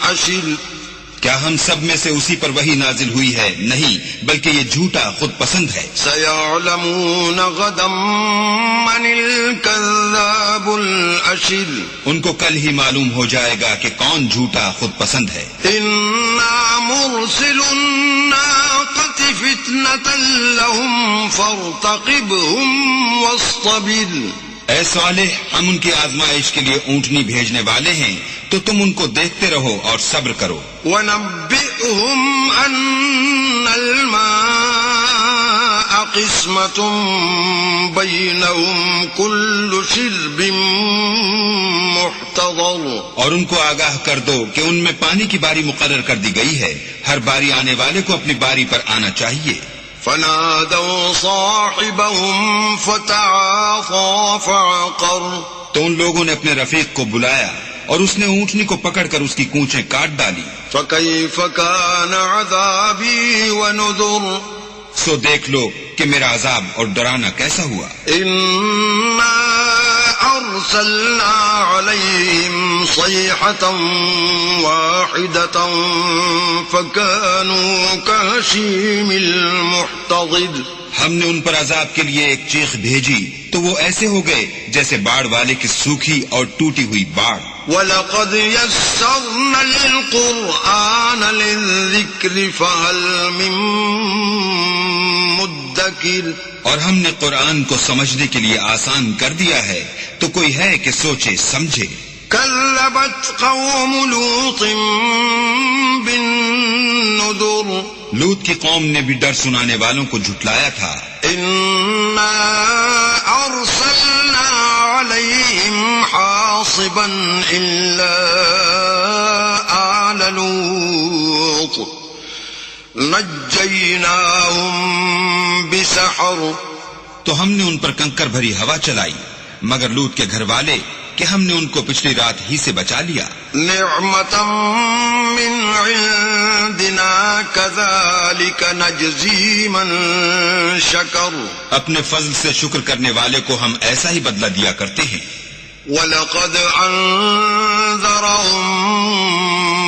أَشِرٌ کیا ہم سب میں سے اسی پر وحی نازل ہوئی ہے؟ نہیں، بلکہ یہ جھوٹا خود پسند ہے. سَيَعْلَمُونَ غَدًا مَّنِ الْكَذَّابُ الْأَشِرُ ان کو کل ہی معلوم ہو جائے گا کہ کون جھوٹا خود پسند ہے. إِنَّا مُرْسِلُو النَّاقَةِ فِتْنَةً لَّهُمْ فَارْتَقِبْهُمْ وَاصْطَبِرْ اے صالح، ہم ان کی آزمائش کے لیے اونٹنی بھیجنے والے ہیں تو تم ان کو دیکھتے رہو اور صبر کرو. وَنَبِّئْهُمْ أَنَّ الْمَاءَ قِسْمَةٌ بَيْنَهُمْ كُلُّ شِرْبٍ مُحْتَضَرٌ اور ان کو آگاہ کر دو کہ ان میں پانی کی باری مقرر کر دی گئی ہے، ہر باری آنے والے کو اپنی باری پر آنا چاہیے. فنادوا صاحبهم فتعاطى فعقر تو ان لوگوں نے اپنے رفیق کو بلایا اور اس نے اونٹنی کو پکڑ کر اس کی کونچیں کاٹ ڈالی. فكيف كان عذابي ونذر سو دیکھ لو کہ میرا عذاب اور ڈرانا کیسا ہوا. إنا أرسلنا عليهم صيحة واحدة فكانوا كهشيم المحتضر ہم نے ان پر عذاب کے لیے ایک چیخ بھیجی تو وہ ایسے ہو گئے جیسے باڑ والے کی سوکھی اور ٹوٹی ہوئی باڑ. وَلَقَدْ يَسَّرْنَا الْقُرْآنَ لِلذِّكْرِ فَهَلْ مِن مُدَّكِرٍ اور ہم نے قرآن کو سمجھنے کے لیے آسان کر دیا ہے تو کوئی ہے کہ سوچے سمجھے. كَذَّبَتْ قَوْمُ لُوطٍ بِالنُّذُرِ لوط کی قوم نے بھی ڈر سنانے والوں کو جھٹلایا تھا. إِنَّا أَرْسَلْنَا عَلَيْهِمْ حَاصِبًا إِلَّا آلَ لُوطٍ نَجَّيْنَاهُمْ بِسَحَرٍ تو ہم نے ان پر کنکر بھری ہوا چلائی مگر لوط کے گھر والے کہ ہم نے ان کو پچھلی رات ہی سے بچا لیا. نعمة من عندنا كذلك نجزي من شكر اپنے فضل سے شکر کرنے والے کو ہم ایسا ہی بدلہ دیا کرتے ہیں. وَلَقَدْ أَنذَرَهُم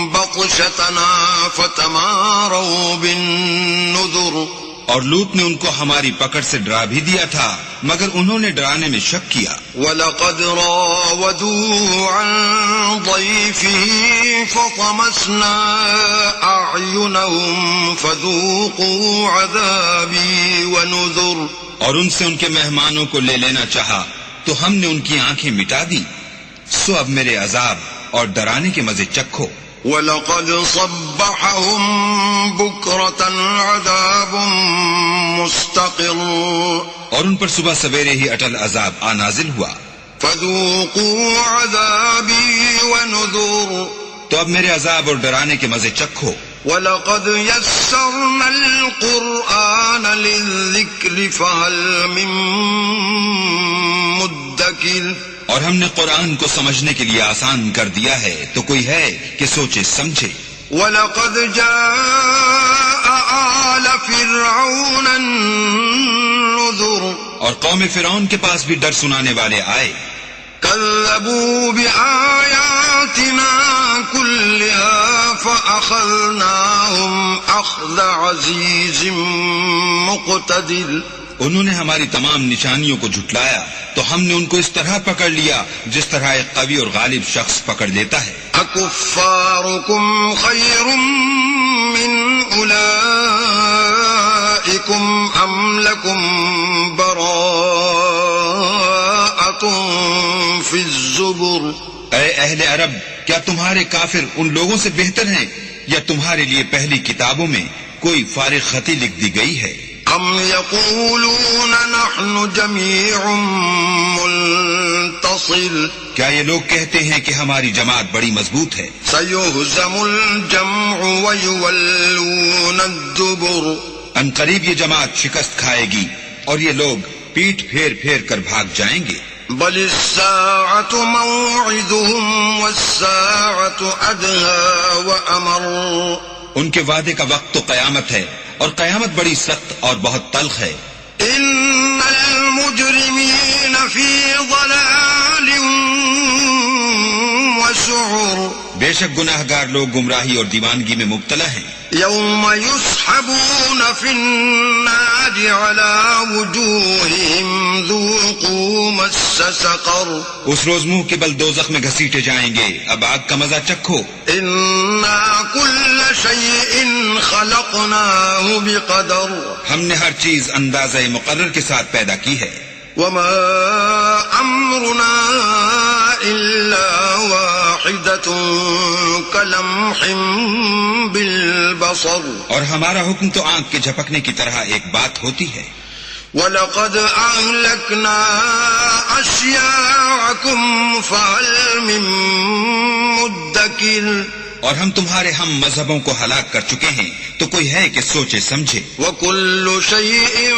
بَطْشَتَنَا فَتَمَارَوْا بِالنُّذُرِ اور لوط نے ان کو ہماری پکڑ سے ڈرا بھی دیا تھا مگر انہوں نے ڈرانے میں شک کیا. وَلَقَدْ رَاوَدُوهُ عَن ضَيْفِهِ فَطَمَسْنَا أَعْيُنَهُمْ فَذُوقُوا عَذَابِي وَنُذُرِ اور ان سے ان کے مہمانوں کو لے لینا چاہا تو ہم نے ان کی آنکھیں مٹا دی، سو اب میرے عذاب اور ڈرانے کے مزے چکھو. وَلَقَدْ صَبَّحَهُم بُكْرَةً عَذَابٌ مُسْتَقِرٌّ اور ان پر صبح سویرے ہی اٹل عذاب آ نازل ہوا. فذوقوا عذابی ونذر. تو اب میرے عذاب اور ڈرانے کے مزے چکھو. وَلَقَدْ يَسَّرْنَا الْقُرْآنَ لِلذِّكْرِ فَهَلْ مِن مُدَّكِرٍ. اور ہم نے قرآن کو سمجھنے کے لیے آسان کر دیا ہے تو کوئی ہے کہ سوچے سمجھے. وَلَقَدْ جَاءَ آلَ فِرْعَوْنَ النُّذُرُ. اور قوم فرعون کے پاس بھی ڈر سنانے والے آئے. كذبوا بآياتنا كلها فأخذناهم أخذ عزيز مقتدر. انہوں نے ہماری تمام نشانیوں کو جھٹلایا تو ہم نے ان کو اس طرح پکڑ لیا جس طرح ایک قوی اور غالب شخص پکڑ لیتا ہے. أكفاركم خير من أولئكم أم لكم براءة في الزبر. اے اہل عرب، کیا تمہارے کافر ان لوگوں سے بہتر ہیں یا تمہارے لیے پہلی کتابوں میں کوئی فارغ خطی لکھ دی گئی ہے؟ ام یقولون نحن جمیع منتصر. کیا یہ لوگ کہتے ہیں کہ ہماری جماعت بڑی مضبوط ہے؟ سیہزم الجمع ویولون الدبر. ان قریب یہ جماعت شکست کھائے گی اور یہ لوگ پیٹھ پھیر پھیر کر بھاگ جائیں گے. بل الساعة موعدهم والساعة أدهى وأمر. ان کے وعدے کا وقت تو قیامت ہے اور قیامت بڑی سخت اور بہت تلخ ہے. ان المجرمین فی ضلال وسعر. بے شک گناہگار لوگ گمراہی اور دیوانگی میں مبتلا ہیں. یوم یسحبون فی النار علی وجوہہم ذوقوا مس سقر. اس روز منہ کے بل دوزخ میں گھسیٹے جائیں گے، اب آگ کا مزہ چکھو. انا کل شیء خلقناہ بقدر. ہم نے ہر چیز اندازہ مقرر کے ساتھ پیدا کی ہے. وما امرنا الا واحدۃ کلمح بالبصر. اور ہمارا حکم تو آنکھ کے جھپکنے کی طرح ایک بات ہوتی ہے. وَلَقَدْ أَهْلَكْنَا أَشْيَاعَكُمْ فَهَلْ مِن مُدَّكِرٍ. اور ہم تمہارے ہم مذہبوں کو ہلاک کر چکے ہیں تو کوئی ہے کہ سوچے سمجھے. وَكُلُّ شَيْءٍ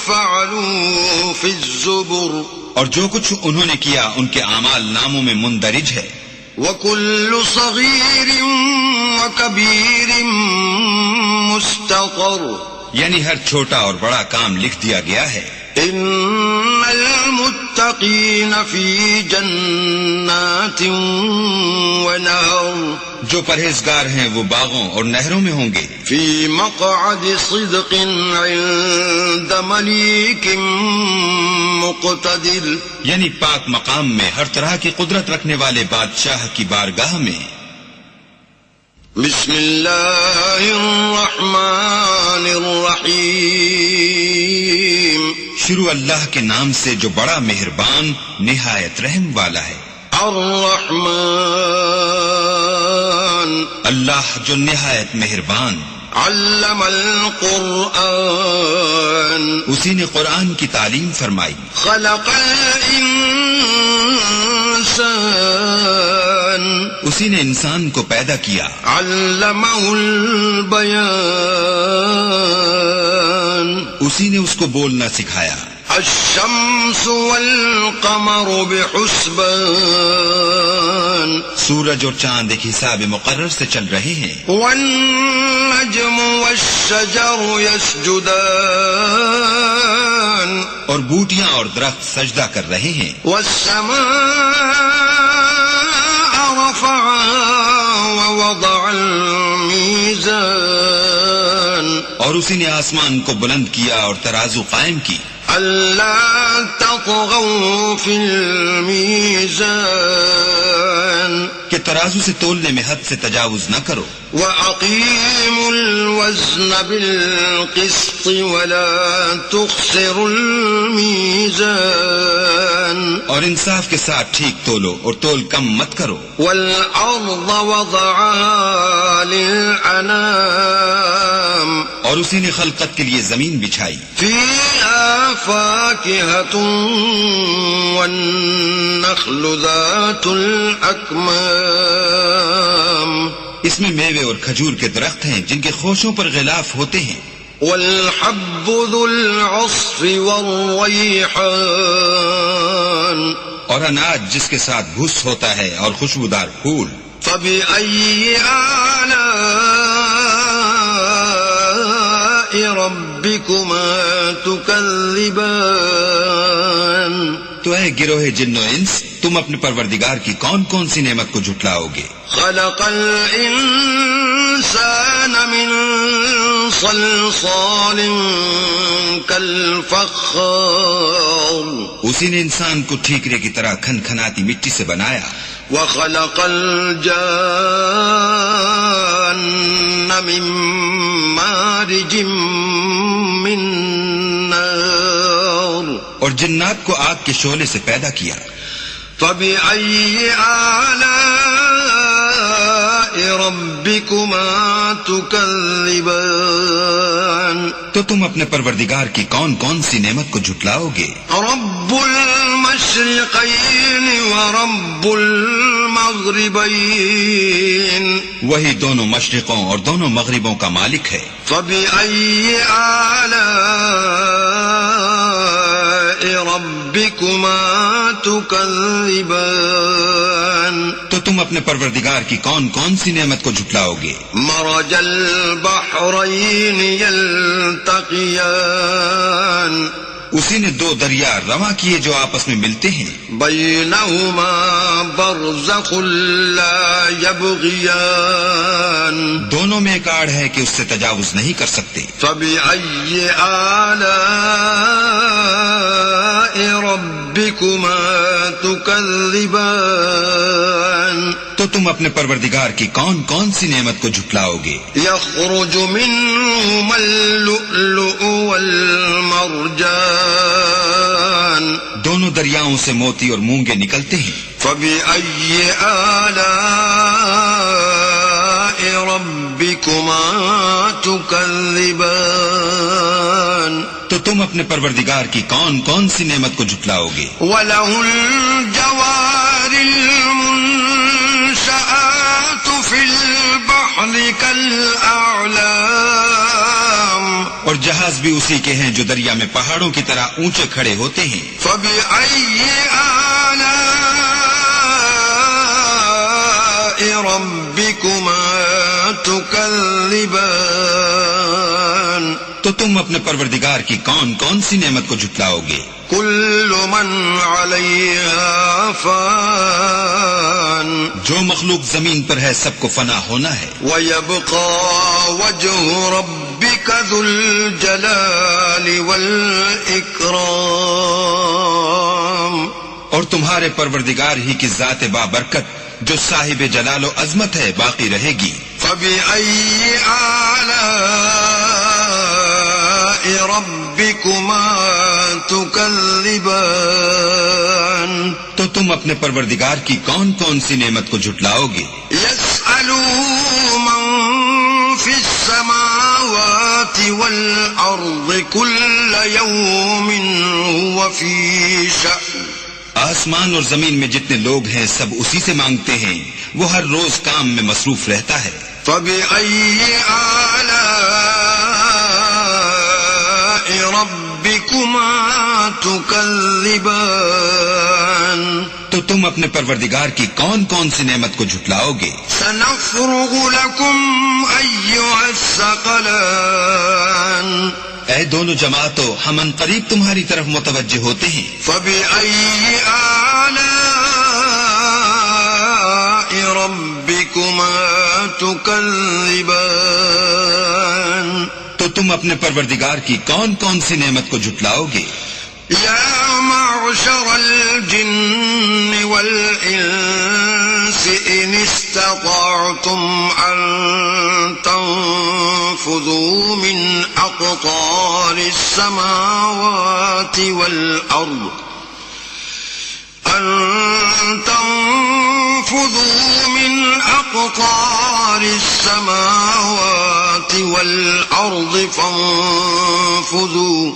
فَعَلُوهُ فِي الزُّبُرِ. اور جو کچھ انہوں نے کیا ان کے اعمال ناموں میں مندرج ہے. وَكُلُّ صَغِيرٍ وَكَبِيرٍ مُسْتَطَرٌ. یعنی ہر چھوٹا اور بڑا کام لکھ دیا گیا ہے. ان المتقین فی جنات ونہر. جو پرہیزگار ہیں وہ باغوں اور نہروں میں ہوں گے. فی مقعد صدق عند ملیک مقتدر. یعنی پاک مقام میں ہر طرح کی قدرت رکھنے والے بادشاہ کی بارگاہ میں. بسم اللہ الرحمن الرحیم. شروع اللہ کے نام سے جو بڑا مہربان نہایت رحم والا ہے. الرحمن. اللہ جو نہایت مہربان. علم القرآن. اسی نے قرآن کی تعلیم فرمائی. خلق الانسان. اسی نے انسان کو پیدا کیا. علمہ البیان. اسی نے اس کو بولنا سکھایا. الشمس والقمر بحسبان. سورج اور چاند ایک حساب مقرر سے چل رہے ہیں. والنجم والشجر يسجدان. اور بوٹیاں اور درخت سجدہ کر رہے ہیں. والسماء رفعها ووضع الميزان. اور اسی نے آسمان کو بلند کیا اور ترازو قائم کی. اللہ تطغوا فی المیزان. کہ ترازو سے تولنے میں حد سے تجاوز نہ کرو. وَأَقِيمُوا الْوَزْنَ بِالْقِسْطِ وَلَا تُخْسِرُوا الْمِيزَانَ. اور انصاف کے ساتھ ٹھیک تولو اور تول کم مت کرو. والأرض وضعها للأنام اور اسی نے خلقت کے لیے زمین بچھائی. فيها فاكهة والنخل ذات الأكمام اس میں میوے اور کھجور کے درخت ہیں جن کے خوشوں پر غلاف ہوتے ہیں. والحب ذو العصف والريحان اور اناج جس کے ساتھ بھس ہوتا ہے اور خوشبودار پھول. فبأي آلاء ربكما تكذبان تو اے گروہ جن و انس، تم اپنے پروردگار کی کون کون سی نعمت کو جھٹلاؤ گے؟ خلق الإنسان من صلصال كالفخار اسی نے انسان کو ٹھیکرے کی طرح کھن کھناتی مٹی سے بنایا. وخلق الجان من مارج من نار اور جنات کو آگ کے شعلے سے پیدا کیا. فبأي آلاء ربكما تكذبان تو تم اپنے پروردگار کی کون کون سی نعمت کو جھٹلاؤ گے؟ رب المشرقين ورب المغربين وہی دونوں مشرقوں اور دونوں مغربوں کا مالک ہے. فبأي آلاء ربكما تكذبان تو تم اپنے پروردگار کی کون کون سی نعمت کو جھٹلاؤ گے؟ مرج البحرين يلتقيان اسی نے دو دریا رواں کیے جو آپس میں ملتے ہیں. بينهما برزخ لا يبغيان دونوں میں ایک آڑ ہے کہ اس سے تجاوز نہیں کر سکتے. فبأي آلاء ربكما تكذبان تو تم اپنے پروردگار کی کون کون سی نعمت کو جھٹلاؤ گے؟ يخرج منهما اللؤلؤ والمرجان دونوں دریاؤں سے موتی اور مونگے نکلتے ہیں. فبأي آلاء ربكما تكذبان تو تم اپنے پروردگار کی کون کون سی نعمت کو جھٹلاؤ گے؟ وله الجوار المنشآت في البحر كالأعلام اور جہاز بھی اسی کے ہیں جو دریا میں پہاڑوں کی طرح اونچے کھڑے ہوتے ہیں. فبأي آلاء ربكما تكذبان تو تم اپنے پروردگار کی کون کون سی نعمت کو جھٹلاؤ گے؟ كل من عليها فان جو مخلوق زمین پر ہے سب کو فنا ہونا ہے. ويبقى وجه ربك ذو الجلال والإكرام اور تمہارے پروردگار ہی کی ذات بابرکت جو صاحب جلال و عظمت ہے باقی رہے گی. فبأي آلاء ربكما تكذبان تو تم اپنے پروردگار کی کون کون سی نعمت کو جھٹلاؤ گے؟ يسأله من في السماوات والأرض كل يوم هو في شأن آسمان اور زمین میں جتنے لوگ ہیں سب اسی سے مانگتے ہیں، وہ ہر روز کام میں مصروف رہتا ہے. فبأي آلاء ربكما تكذبان تو تم اپنے پروردگار کی کون کون سی نعمت کو جھٹلاؤ گے؟ سنفرغ لكم أيها الثقلان اے دونوں جماعتوں، ہم ان قریب تمہاری طرف متوجہ ہوتے ہیں. فبأي آلاء ربكما تكذبان تو تم اپنے پروردگار کی کون کون سی نعمت کو جھٹلاؤ گے؟ يا معشر الجن والإنس إن استطعتم أن تنفذوا من أقطار السماوات والأرض أن تنفذوا من أقطار السماوات والأرض فانفذوا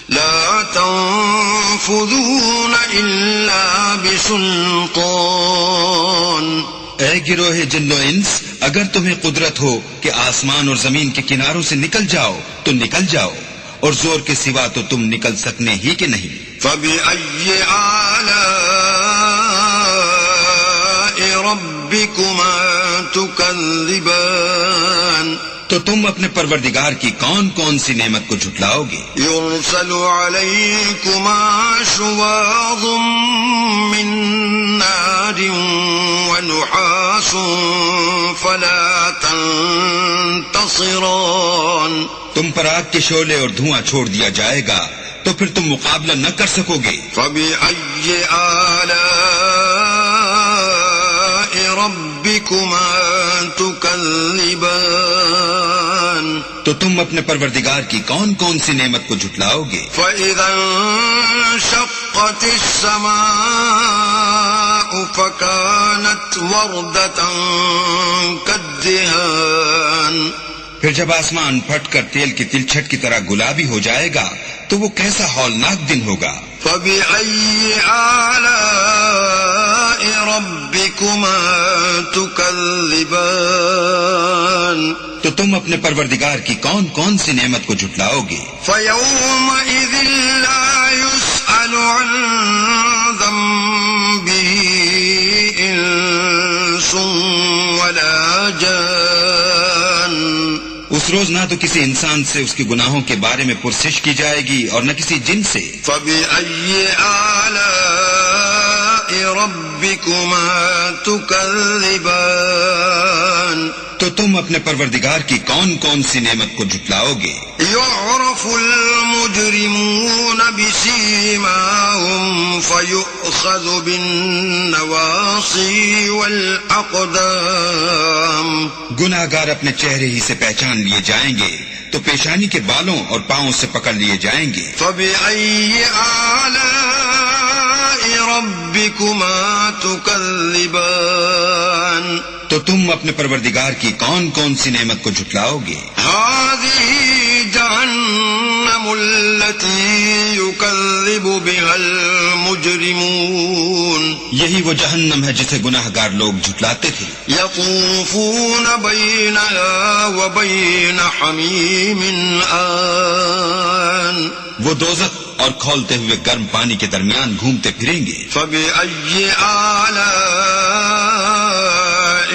لا تنفذون إلا بسلطان. اے گروہ جن و انس، اگر تمہیں قدرت ہو کہ آسمان اور زمین کے کناروں سے نکل جاؤ تو نکل جاؤ، اور زور کے سوا تو تم نکل سکنے ہی کہ نہیں. فَبِأَيِّ آلَاءِ رَبِّكُمَا تُكَذِّبَانِ. تو تم اپنے پروردگار کی کون کون سی نعمت کو جھٹلاؤ گے؟ يُرْسَلُ عَلَيْكُمَا شُوَاظٌ مِّن نَّارٍ وَنُحَاسٌ فَلَا تَنتَصِرَانِ. تم پر آگ کے شعلے اور دھواں چھوڑ دیا جائے گا تو پھر تم مقابلہ نہ کر سکو گے. فَبِأَيِّ آلَاءِ رَبِّكُمَا تُكَذِّبَانِ. تو تم اپنے پروردگار کی کون کون سی نعمت کو جھٹلاؤ گے؟ فَإِذَا انشَقَّتِ السَّمَاءُ فَكَانَتْ وَرْدَةً كَالدِّهَانِ. پھر جب آسمان پھٹ کر تیل کی تلچھٹ کی طرح گلابی ہو جائے گا تو وہ کیسا ہولناک دن ہوگا. فَبِأَيِّ آلَاءِ رَبِّكُمَا تُكَذِّبَانِ. تو تم اپنے پروردگار کی کون کون سی نعمت کو جھٹلاؤ گے؟ فَيَوْمَئِذٍ لَا يُسْأَلُ عَنْ ذَنبِهِ إِنسٌ وَلَا جَانٌ. اس روز نہ تو کسی انسان سے اس کے گناہوں کے بارے میں پرسش کی جائے گی اور نہ کسی جن سے. فَبِأَيِّ آلَاءِ رَبِّكُمَا تُكَذِّبَانِ. تو تم اپنے پروردگار کی کون کون سی نعمت کو جھٹلاؤ گے؟ يُعْرَفُ الْمُجْرِمُونَ بِسِيمَاهُمْ فَيُؤْخَذُ بِالنَّوَاصِي وَالْأَقْدَامِ. گناہ گار اپنے چہرے ہی سے پہچان لیے جائیں گے تو پیشانی کے بالوں اور پاؤں سے پکڑ لیے جائیں گے. فَبِأَيِّ آلَاءِ رَبِّكُمَا تُكَذِّبَانِ. تو تم اپنے پروردگار کی کون کون سی نعمت کو جھٹلاؤ گے؟ هَذِهِ جَهَنَّمُ الَّتِي يُكَذِّبُ بِهَا الْمُجْرِمُونَ. یہی وہ جہنم ہے جسے گناہ گار لوگ جھٹلاتے تھے. يَطُوفُونَ بَيْنَهَا وَبَيْنَ حَمِيمٍ آنٍ. وہ دوزخ اور کھولتے ہوئے گرم پانی کے درمیان گھومتے پھریں گے. فَبِأَيِّ آلَاءِ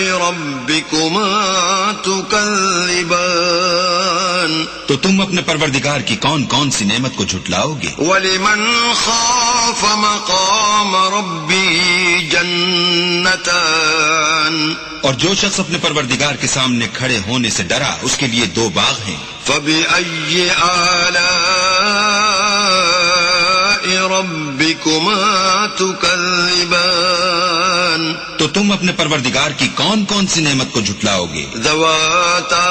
رَبِّكُمَا تُكَذِّبَانِ. تو تم اپنے پروردگار کی کون کون سی نعمت کو جھٹلاؤ گے؟ وَلِمَنْ خَافَ مَقَامَ رَبِّهِ جَنَّتَانِ. اور جو شخص اپنے پروردگار کے سامنے کھڑے ہونے سے ڈرا اس کے لیے دو باغ ہیں. فَبِأَيِّ آلَاءِ رَبِّكُمَا تُكَذِّبَانِ. تو تم اپنے پروردگار کی کون کون سی نعمت کو جھٹلاؤ گے؟ ذَوَاتَا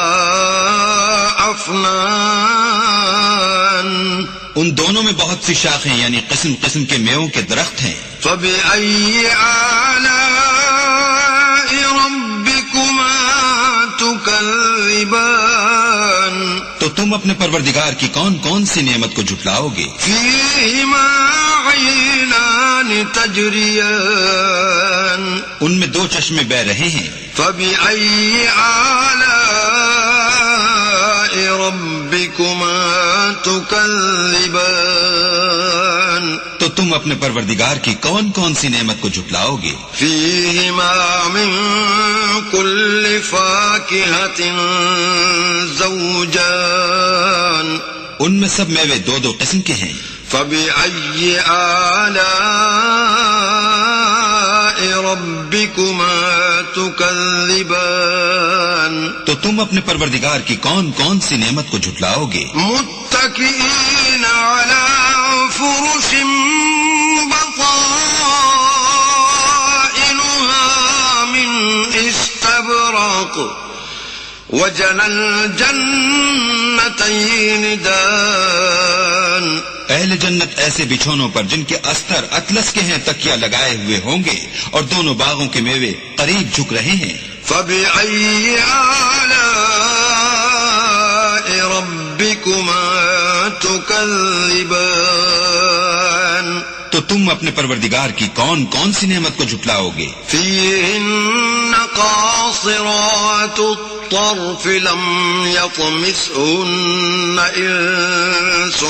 أَفْنَانٍ. ان دونوں میں بہت سی شاخیں یعنی قسم قسم کے میووں کے درخت ہیں. فَبِأَيِّ آلَاءِ رَبِّكُمَا تُكَذِّبَانِ. تو تم اپنے پروردگار کی کون کون سی نعمت کو جھٹلاؤ گے؟ فِيهِمَا عَيْنَانِ تَجْرِيَانِ. ان میں دو چشمے بہ رہے ہیں. فَبِأَيِّ آلَاءِ رَبِّكُمَا تُكَذِّبَانِ. تو تم اپنے پروردگار کی کون کون سی نعمت کو جھٹلاؤ گے؟ فِيهِمَا مِن كُلِّ فَاكِهَةٍ زَوْجَانِ. ان میں سب میوے دو دو قسم کے ہیں. فَبِأَيِّ آلَاءِ رَبِّكُمَا تُكَذِّبَانِ. تو تم اپنے پروردگار کی کون کون سی نعمت کو جھٹلاؤ گے؟ مُتَّكِئِينَ عَلَى فُرُشٍ بَطَائِنُهَا مِنْ إِسْتَبْرَقٍ وَجَنَى الْجَنَّتَيْنِ دَانٍ. اے اہل جنت ایسے بچھونوں پر جن کے استر اطلس کے ہیں تکیہ لگائے ہوئے ہوں گے، اور دونوں باغوں کے میوے قریب جھک رہے ہیں۔ فَبِأَيِّ آلَاءِ رَبِّكُمَا تُكَذِّبَانِ تو تم اپنے پروردگار کی کون کون سی نعمت کو جھٹلاؤ گے؟ فِيهِنَّ قَاصِرَاتُ الطَّرْفِ لَمْ يَطْمِثْهُنَّ إِنسٌ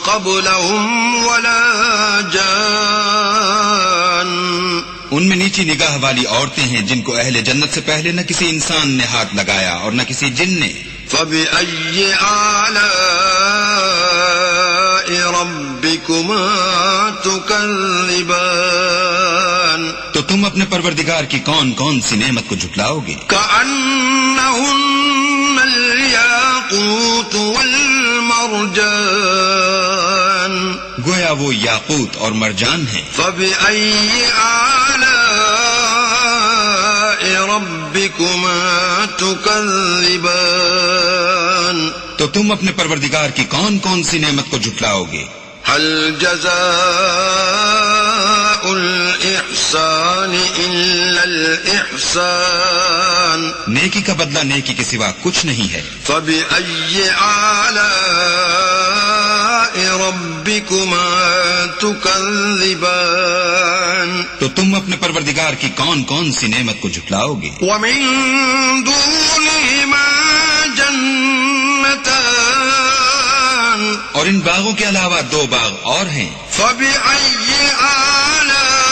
قَبْلَهُمْ وَلَا جَانٌّ ان میں نیچی نگاہ والی عورتیں ہیں جن کو اہل جنت سے پہلے نہ کسی انسان نے ہاتھ لگایا اور نہ کسی جن نے۔ فَبِأَيِّ آلَاءِ رَبِّكُمَا تُكَذِّبَانِ تو تم اپنے پروردگار کی کون کون سی نعمت کو جھٹلاؤ گے؟ كَأَنَّهُنَّ الْيَاقُوتُ وَالْمَرْجَانُ گویا وہ یاقوت اور مرجان ہیں۔ فَبِأَيِّ آلَاءِ رَبِّكُمَا تُكَذِّبَانِ تو تم اپنے پروردگار کی کون کون سی نعمت کو جھٹلاؤ گے؟ هل جزاء الإحسان إلا الإحسان نیکی کا بدلہ نیکی کے سوا کچھ نہیں ہے۔ فبأي آلاء ربكما تكذبان تو تم اپنے پروردگار کی کون کون سی نعمت کو جھٹلاؤ گے؟ ومن دونهما جنتان اور ان باغوں کے علاوہ دو باغ اور ہیں۔ فبأي آلاء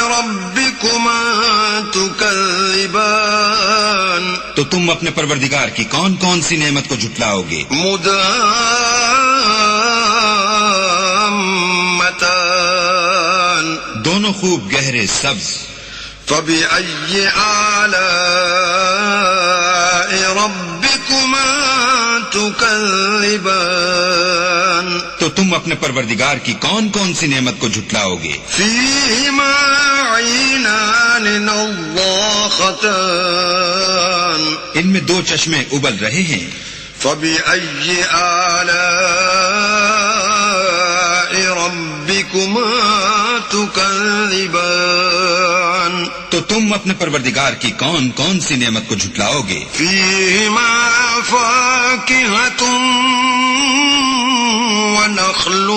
ربكما تكذبان تو تم اپنے پروردگار کی کون کون سی نعمت کو جھٹلاؤ گے؟ مدامتان دونوں خوب گہرے سبز۔ فبأي آلاء ربكما تكذبان تو تم اپنے پروردگار کی کون کون سی نعمت کو جھٹلاؤ گے؟ فيهما عينان نضاختان ان میں دو چشمے ابل رہے ہیں۔ فبأي آلاء ربكما تكذبان تو تم اپنے پروردگار کی کون کون سی نعمت کو جھٹلاؤ گے؟ فيهما فاكهة ونخل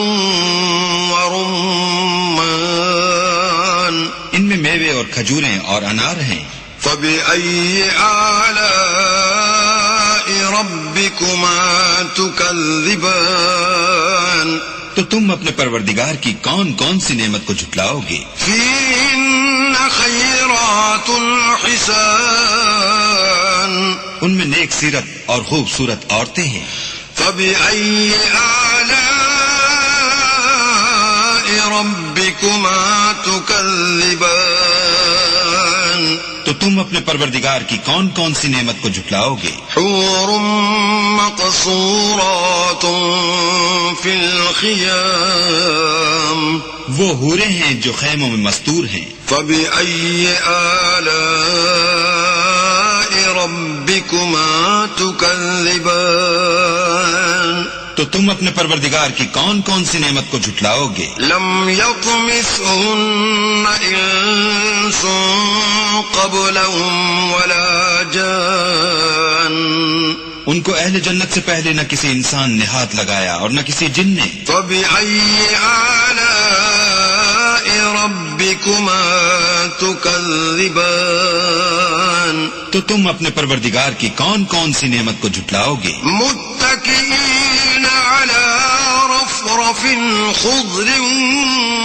ورمان ان میں میوے اور کھجوریں اور انار ہیں۔ فبأي آلاء ربكما تكذبان تو تم اپنے پروردگار کی کون کون سی نعمت کو جھٹلاؤ گے؟ فيهن خيرات حسان ان میں نیک سیرت اور خوبصورت عورتیں ہیں۔ فبأي آلاء ربكما تكذبان تو تم اپنے پروردگار کی کون کون سی نعمت کو جھٹلاؤ گے؟ حور مقصورات في الخيام وہ حوریں ہیں جو خیموں میں مستور ہیں۔ فبأي آلاء ربكما تكذبان تو تم اپنے پروردگار کی کون کون سی نعمت کو جھٹلاؤ گے؟ لم يطمثهن انس قبلهم ولا جان ان کو اہل جنت سے پہلے نہ کسی انسان نے ہاتھ لگایا اور نہ کسی جن نے۔ فبأي آلاء ربكما تكذبان تو تم اپنے پروردگار کی کون کون سی نعمت کو جھٹلاؤ گے؟ متكئين على رفرف خضر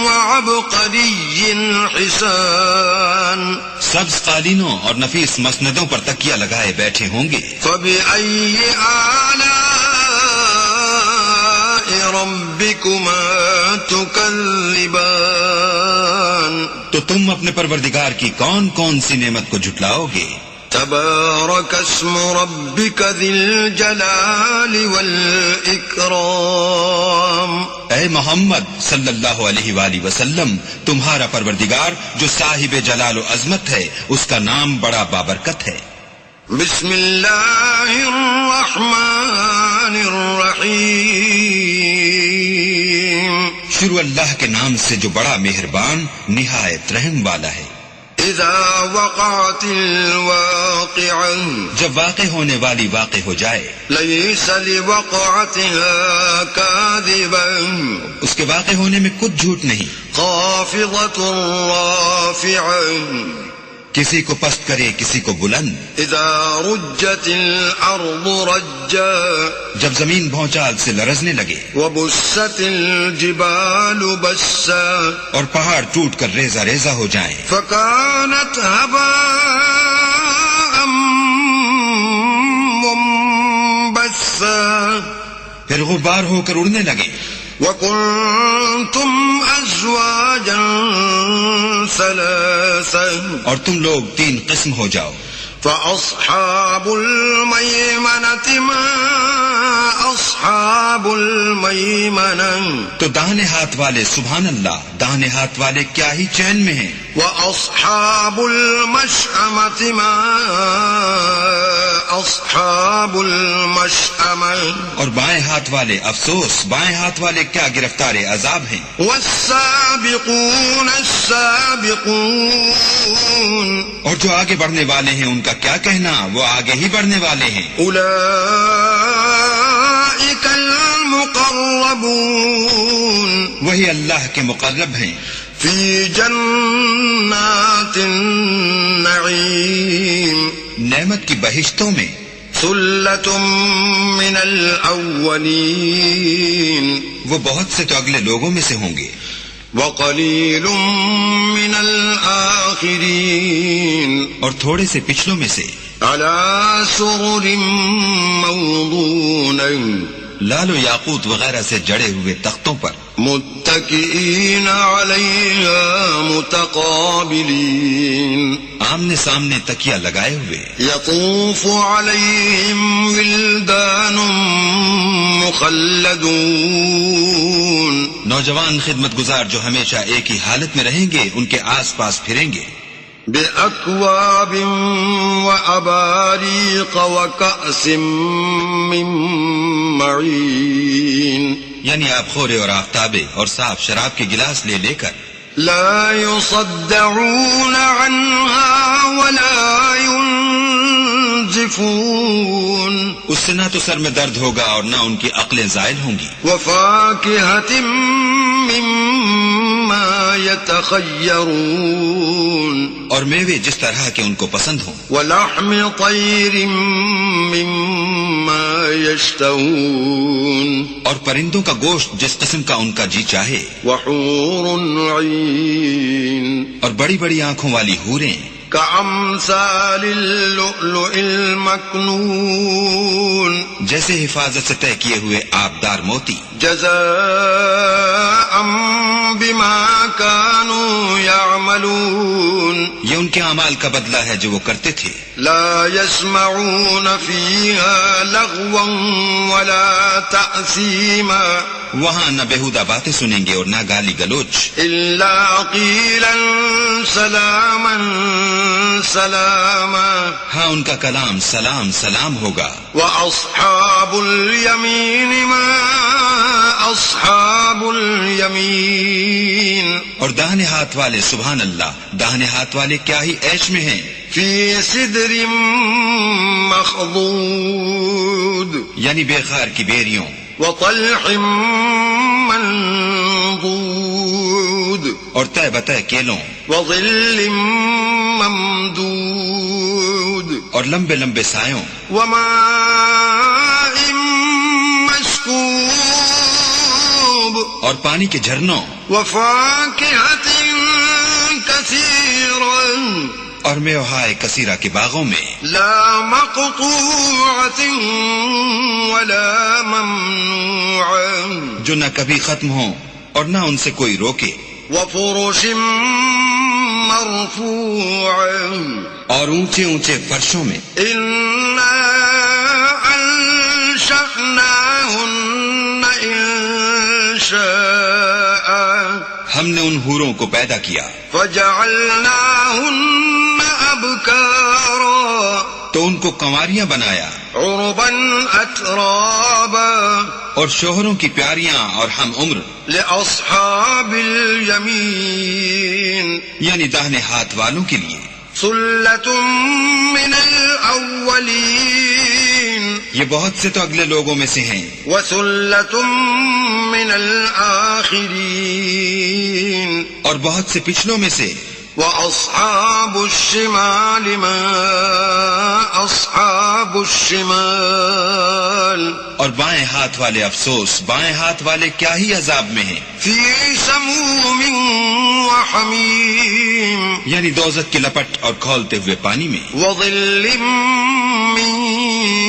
وعبقري حسان سبز قالینوں اور نفیس مسندوں پر تکیہ لگائے بیٹھے ہوں گے۔ فبأي آلاء ربكما تكذبان تو تم اپنے پروردگار کی کون کون سی نعمت کو جھٹلاؤ گے؟ تبارك اسم ربك ذي الجلال والإكرام اے محمد صلی اللہ علیہ وآلہ وسلم، تمہارا پروردگار جو صاحب جلال و عظمت ہے، اس کا نام بڑا بابرکت ہے۔ بسم اللہ الرحمن الرحيم شروع اللہ کے نام سے جو بڑا مہربان نہایت رحم والا ہے. إذا وقعت الواقعة جب واقع ہونے والی واقع ہو جائے. ليس لوقعتها كاذبة اس کے واقع ہونے میں کچھ جھوٹ نہیں. خافضة رافعة کسی کو پست کرے کسی کو بلند. إذا رجت الأرض رجا جب زمین بھونچال سے لرزنے لگے. وبست الجبال بسا اور پہاڑ ٹوٹ کر ریزہ ریزہ ہو جائیں. فكانت هباء منبثا پھر غبار ہو کر اڑنے لگے. وكنتم أزواجا ثلاثا اور تم لوگ 3 قسم ہو جاؤ. فأصحاب الميمنة ما أصحاب الميمنة تو داہنے ہاتھ والے سبحان اللہ داہنے ہاتھ والے کیا ہی چین میں ہیں. وأصحاب المشأمة ما أصحاب المشأمة اور بائیں ہاتھ والے افسوس بائیں ہاتھ والے کیا گرفتار عذاب ہیں. والسابقون السابقون اور جو آگے بڑھنے والے ہیں ان کا کیا کہنا وہ آگے ہی بڑھنے والے ہیں. أولئك المقربون وہی اللہ کے مقرب ہیں. في جنات النعيم نعمت کی بہشتوں میں. ثلة من الأولين وہ بہت سے تو اگلے لوگوں میں سے ہوں گے. وقليل من الآخرين اور تھوڑے سے پچھلوں میں سے. على سرر موضونة لال و یاقوت وغیرہ سے جڑے ہوئے تختوں پر. متكئين عليها متقابلين آمنے سامنے تکیہ لگائے ہوئے. يطوف عليهم ولدان مخلدون نوجوان خدمت گزار جو ہمیشہ ایک ہی حالت میں رہیں گے ان کے آس پاس پھریں گے. بأكواب وأباريق وكأس من معين یعنی آپ خورے اور آفتابے اور صاف شراب کے گلاس لے لے کر. لا يصدعون عنها ولا ينزفون اس سے نہ تو سر میں درد ہوگا اور نہ ان کی عقلیں زائل ہوں گی. وفاكهة مما يتخيرون اور میوے جس طرح کے ان کو پسند ہوں. ولحم طير مما يشتهون اور پرندوں کا گوشت جس قسم کا ان کا جی چاہے. وحور عين اور بڑی بڑی آنکھوں والی حوریں كأمثال اللؤلؤ المكنون جیسے حفاظت سے طے کیے ہوئے آبدار موتی. جزاء بما كانوا يعملون یہ ان کے اعمال کا بدلہ ہے جو وہ کرتے تھے. لا يسمعون فيها لغوا ولا تأثيما وہاں نہ بےہودہ باتیں سنیں گے اور نہ گالی گلوچ. إلا قيلا سلاما سلاما ہاں ان کا کلام سلام سلام ہوگا. وأصحاب اليمين ما أصحاب اليمين اور داہنے ہاتھ والے سبحان اللہ داہنے ہاتھ والے کیا ہی عیش میں ہیں. في سدر مخضود یعنی بے خار کی بیریوں. وطلح منضود اور تہ بتہ کیلوں. وظل ممدود اور لمبے لمبے سایوں. وماء مسكوب اور پانی کے جھرنوں. وفاكهة كثيرة اور میوہائے کثیرہ کے باغوں میں. لا مقطوعة ولا ممنوعة جو نہ کبھی ختم ہوں اور نہ ان سے کوئی روکے. وفرش مرفوعة اور اونچے اونچے فرشوں میں. إنا أنشأناهن إنشاء ہم نے ان حوروں کو پیدا کیا. فجعلناهن أبكارا تو ان کو کنواریاں بنایا عربا اترابا اور شوہروں کی پیاریاں اور ہم عمر لأصحاب الیمین یعنی داہنے ہاتھ والوں کے لیے ثلۃ من الاولین یہ بہت سے تو اگلے لوگوں میں سے ہیں وثلۃ من الآخرین اور بہت سے پچھلوں میں سے وَأَصْحَابُ الشِّمَالِ مَا أَصْحَابُ الشِّمَالِ اور بائیں ہاتھ والے افسوس بائیں ہاتھ والے کیا ہی عذاب میں ہیں فِي سَمُومٍ وَحَمِيمٍ یعنی دوزخ کی لپٹ اور کھولتے ہوئے پانی میں وَظِلٍّ مِّن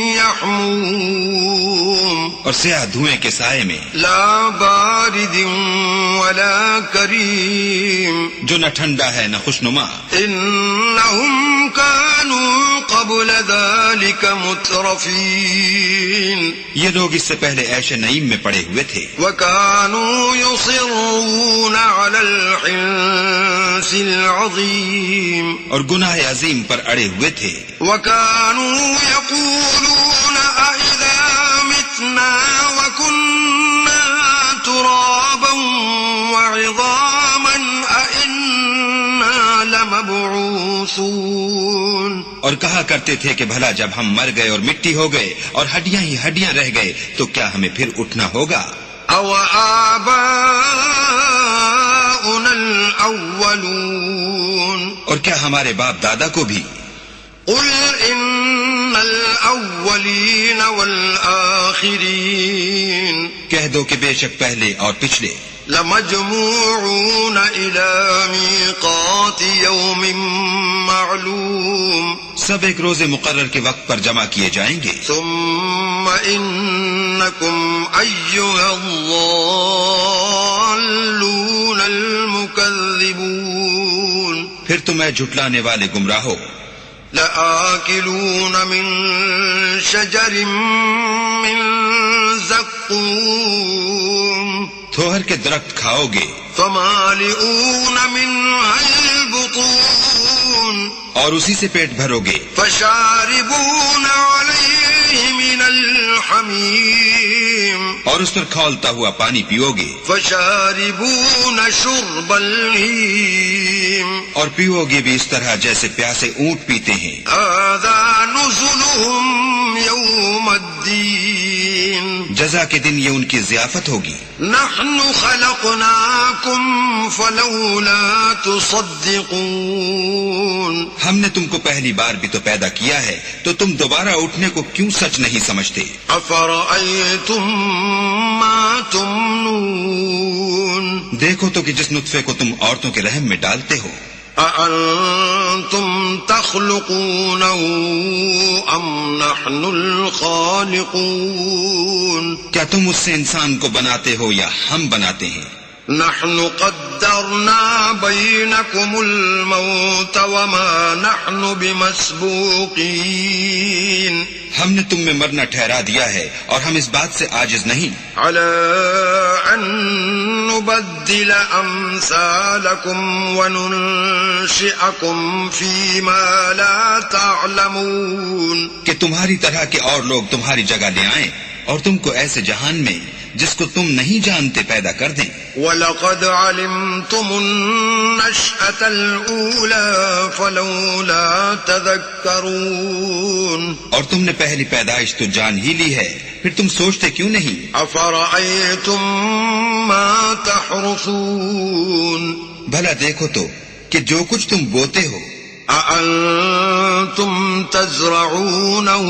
يَحْمُومٍ اور سیاہ دھوئیں کے سائے میں لا بارد ولا کریم جو نہ ٹھنڈا ہے نہ خوشنما انہم كانوا قبل ذلك مترفین یہ لوگ اس سے پہلے عیش نعیم میں پڑے ہوئے تھے وكانوا يصرون على الحنث العظیم اور گناہ عظیم پر اڑے ہوئے تھے وكانوا يقولون أإذا متنا وكنا ترابا وعظاما أإنا لمبعوثون اور کہا کرتے تھے کہ بھلا جب ہم مر گئے اور مٹی ہو گئے اور ہڈیاں ہی ہڈیاں رہ گئے تو کیا ہمیں پھر اٹھنا ہوگا او آباؤنا الاولون اور کیا ہمارے باپ دادا کو بھی قل ان الاولین والآخرین کہہ دو کہ بے شک پہلے اور پچھلے لمجموعون الى میقات یوم معلوم سب ایک روز مقرر کے وقت پر جمع کیے جائیں گے ثم انکم ایھا الضالون المکذبون پھر تم اے جھٹلانے والے گمراہو لآکلون من شجر من زقوم تھوہر کے درخت کھاؤ گے فمالئون منها البطون اور اسی سے پیٹ بھرو گے فشاربون علیہ من الحمیم اور اس پر کھولتا ہوا پانی پیو گے فشاربون شرب الہیم اور پیو گے بھی اس طرح جیسے پیاسے اونٹ پیتے ہیں ھذا نزلهم یوم الدین جزا کے دن یہ ان کی ضیافت ہوگی نحن خلقناکم فلولا تصدقون ہم نے تم کو پہلی بار بھی تو پیدا کیا ہے تو تم دوبارہ اٹھنے کو کیوں سچ نہیں سمجھتے افرأیتم ما تمنون دیکھو تو کہ جس نطفے کو تم عورتوں کے رحم میں ڈالتے ہو اانتم تخلقونه ام نحن الخالقون کیا تم اس سے انسان کو بناتے ہو یا ہم بناتے ہیں نحن قدرنا بینکم الموت وما نحن بمسبوقین ہم نے تم میں مرنا ٹھہرا دیا ہے اور ہم اس بات سے عاجز نہیں علی ان نبدل امثالکم وننشئکم فیما لا تعلمون کہ تمہاری طرح کے اور لوگ تمہاری جگہ لے آئیں اور تم کو ایسے جہان میں جس کو تم نہیں جانتے پیدا کر دیں وَلَقَدْ عَلِمْتُمُ النَّشْأَةَ الْأُولَى فَلَوْلَا تَذَكَّرُونَ اور تم نے پہلی پیدائش تو جان ہی لی ہے پھر تم سوچتے کیوں نہیں أَفَرَأَيْتُم مَّا تَحْرُثُونَ بھلا دیکھو تو کہ جو کچھ تم بوتے ہو أَأَنتُمْ تَزْرَعُونَهُ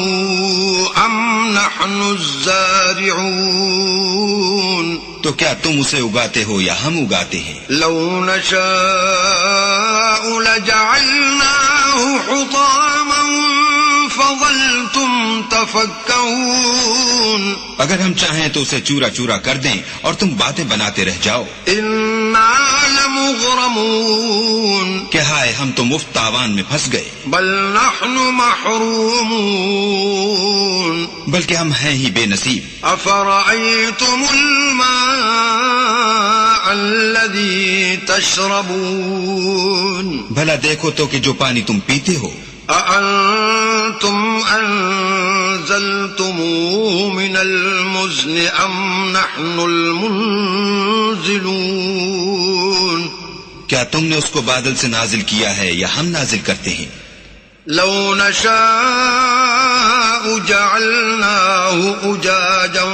أَمْ نَحْنُ الزَّارِعُونَ تو کیا تم اسے اگاتے ہو یا ہم اگاتے ہیں لَوْ نَشَاءُ لَجَعَلْنَاهُ حُطَامًا فَظَلْتُمْ تَفَكَّهُونَ اگر ہم چاہیں تو اسے چورا چورا کر دیں اور تم باتیں بناتے رہ جاؤ إِنَّا لَمُغْرَمُونَ کہ ہائے ہم تو مفت تاوان میں پھنس گئے بل نحن محرومون بلکہ ہم ہیں ہی بے نصیب افرأيتم الماء الذي تشربون بھلا دیکھو تو کہ جو پانی تم پیتے ہو أأنتم أنزلتموه من المزن أم نحن المنزلون کیا تم نے اس کو بادل سے نازل کیا ہے یا ہم نازل کرتے ہیں؟ لو نشاء جعلناه أجاجا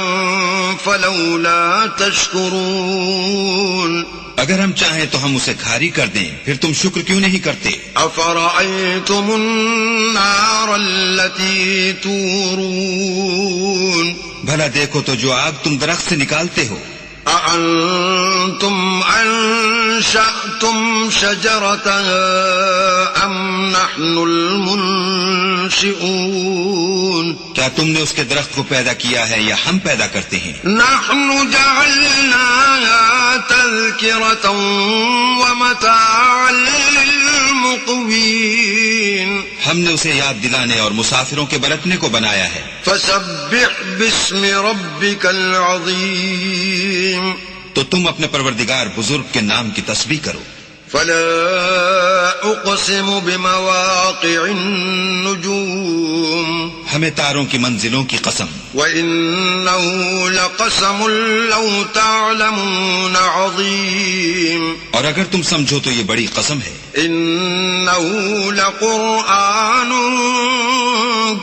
فلولا تشكرون اگر ہم چاہیں تو ہم اسے کھاری کر دیں، پھر تم شکر کیوں نہیں کرتے؟ أفرأيتم النار التي تورون بھلا دیکھو تو جو آگ تم درخت سے نکالتے ہو، أأنتم أنشأتم شجرتها أم نحن المنشئون کیا تم نے اس کے درخت کو پیدا کیا ہے یا ہم پیدا کرتے ہیں؟ نحن جعلناها تذكرة ومتاعا للمقوين ہم نے اسے یاد دلانے اور مسافروں کے برتنے کو بنایا ہے۔ فسبح باسم ربك العظيم تو تم اپنے پروردگار بزرگ کے نام کی تسبیح کرو۔ فلا أقسم بمواقع النجوم ہمیں تاروں کی منزلوں کی قسم، وإنه لقسم لو تعلمون عظيم اور اگر تم سمجھو تو یہ بڑی قسم ہے۔ إنه لقرآن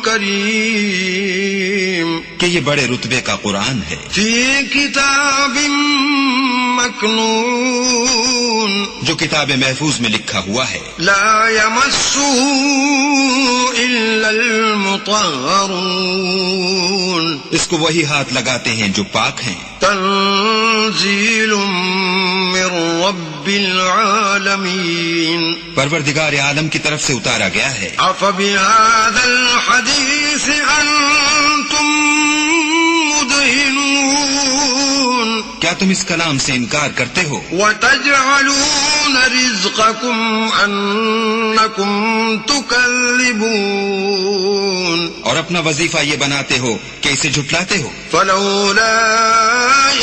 کریم کہ یہ بڑے رتبے کا قرآن ہے، في كتاب مكنون جو کتاب محفوظ میں لکھا ہوا ہے، لا يمسه إلا المطهرون اس کو وہی ہاتھ لگاتے ہیں جو پاک ہیں۔ تنزيل من رب العالمين پروردگار عالم کی طرف سے اتارا گیا ہے۔ أفبهذا الحديث أنتم مدهنون کیا تم اس کلام سے انکار کرتے ہو؟ وتجعلون رزقكم أنكم تكذبون اور اپنا وظیفہ یہ بناتے ہو کہ اسے جھٹلاتے ہو۔ فلولا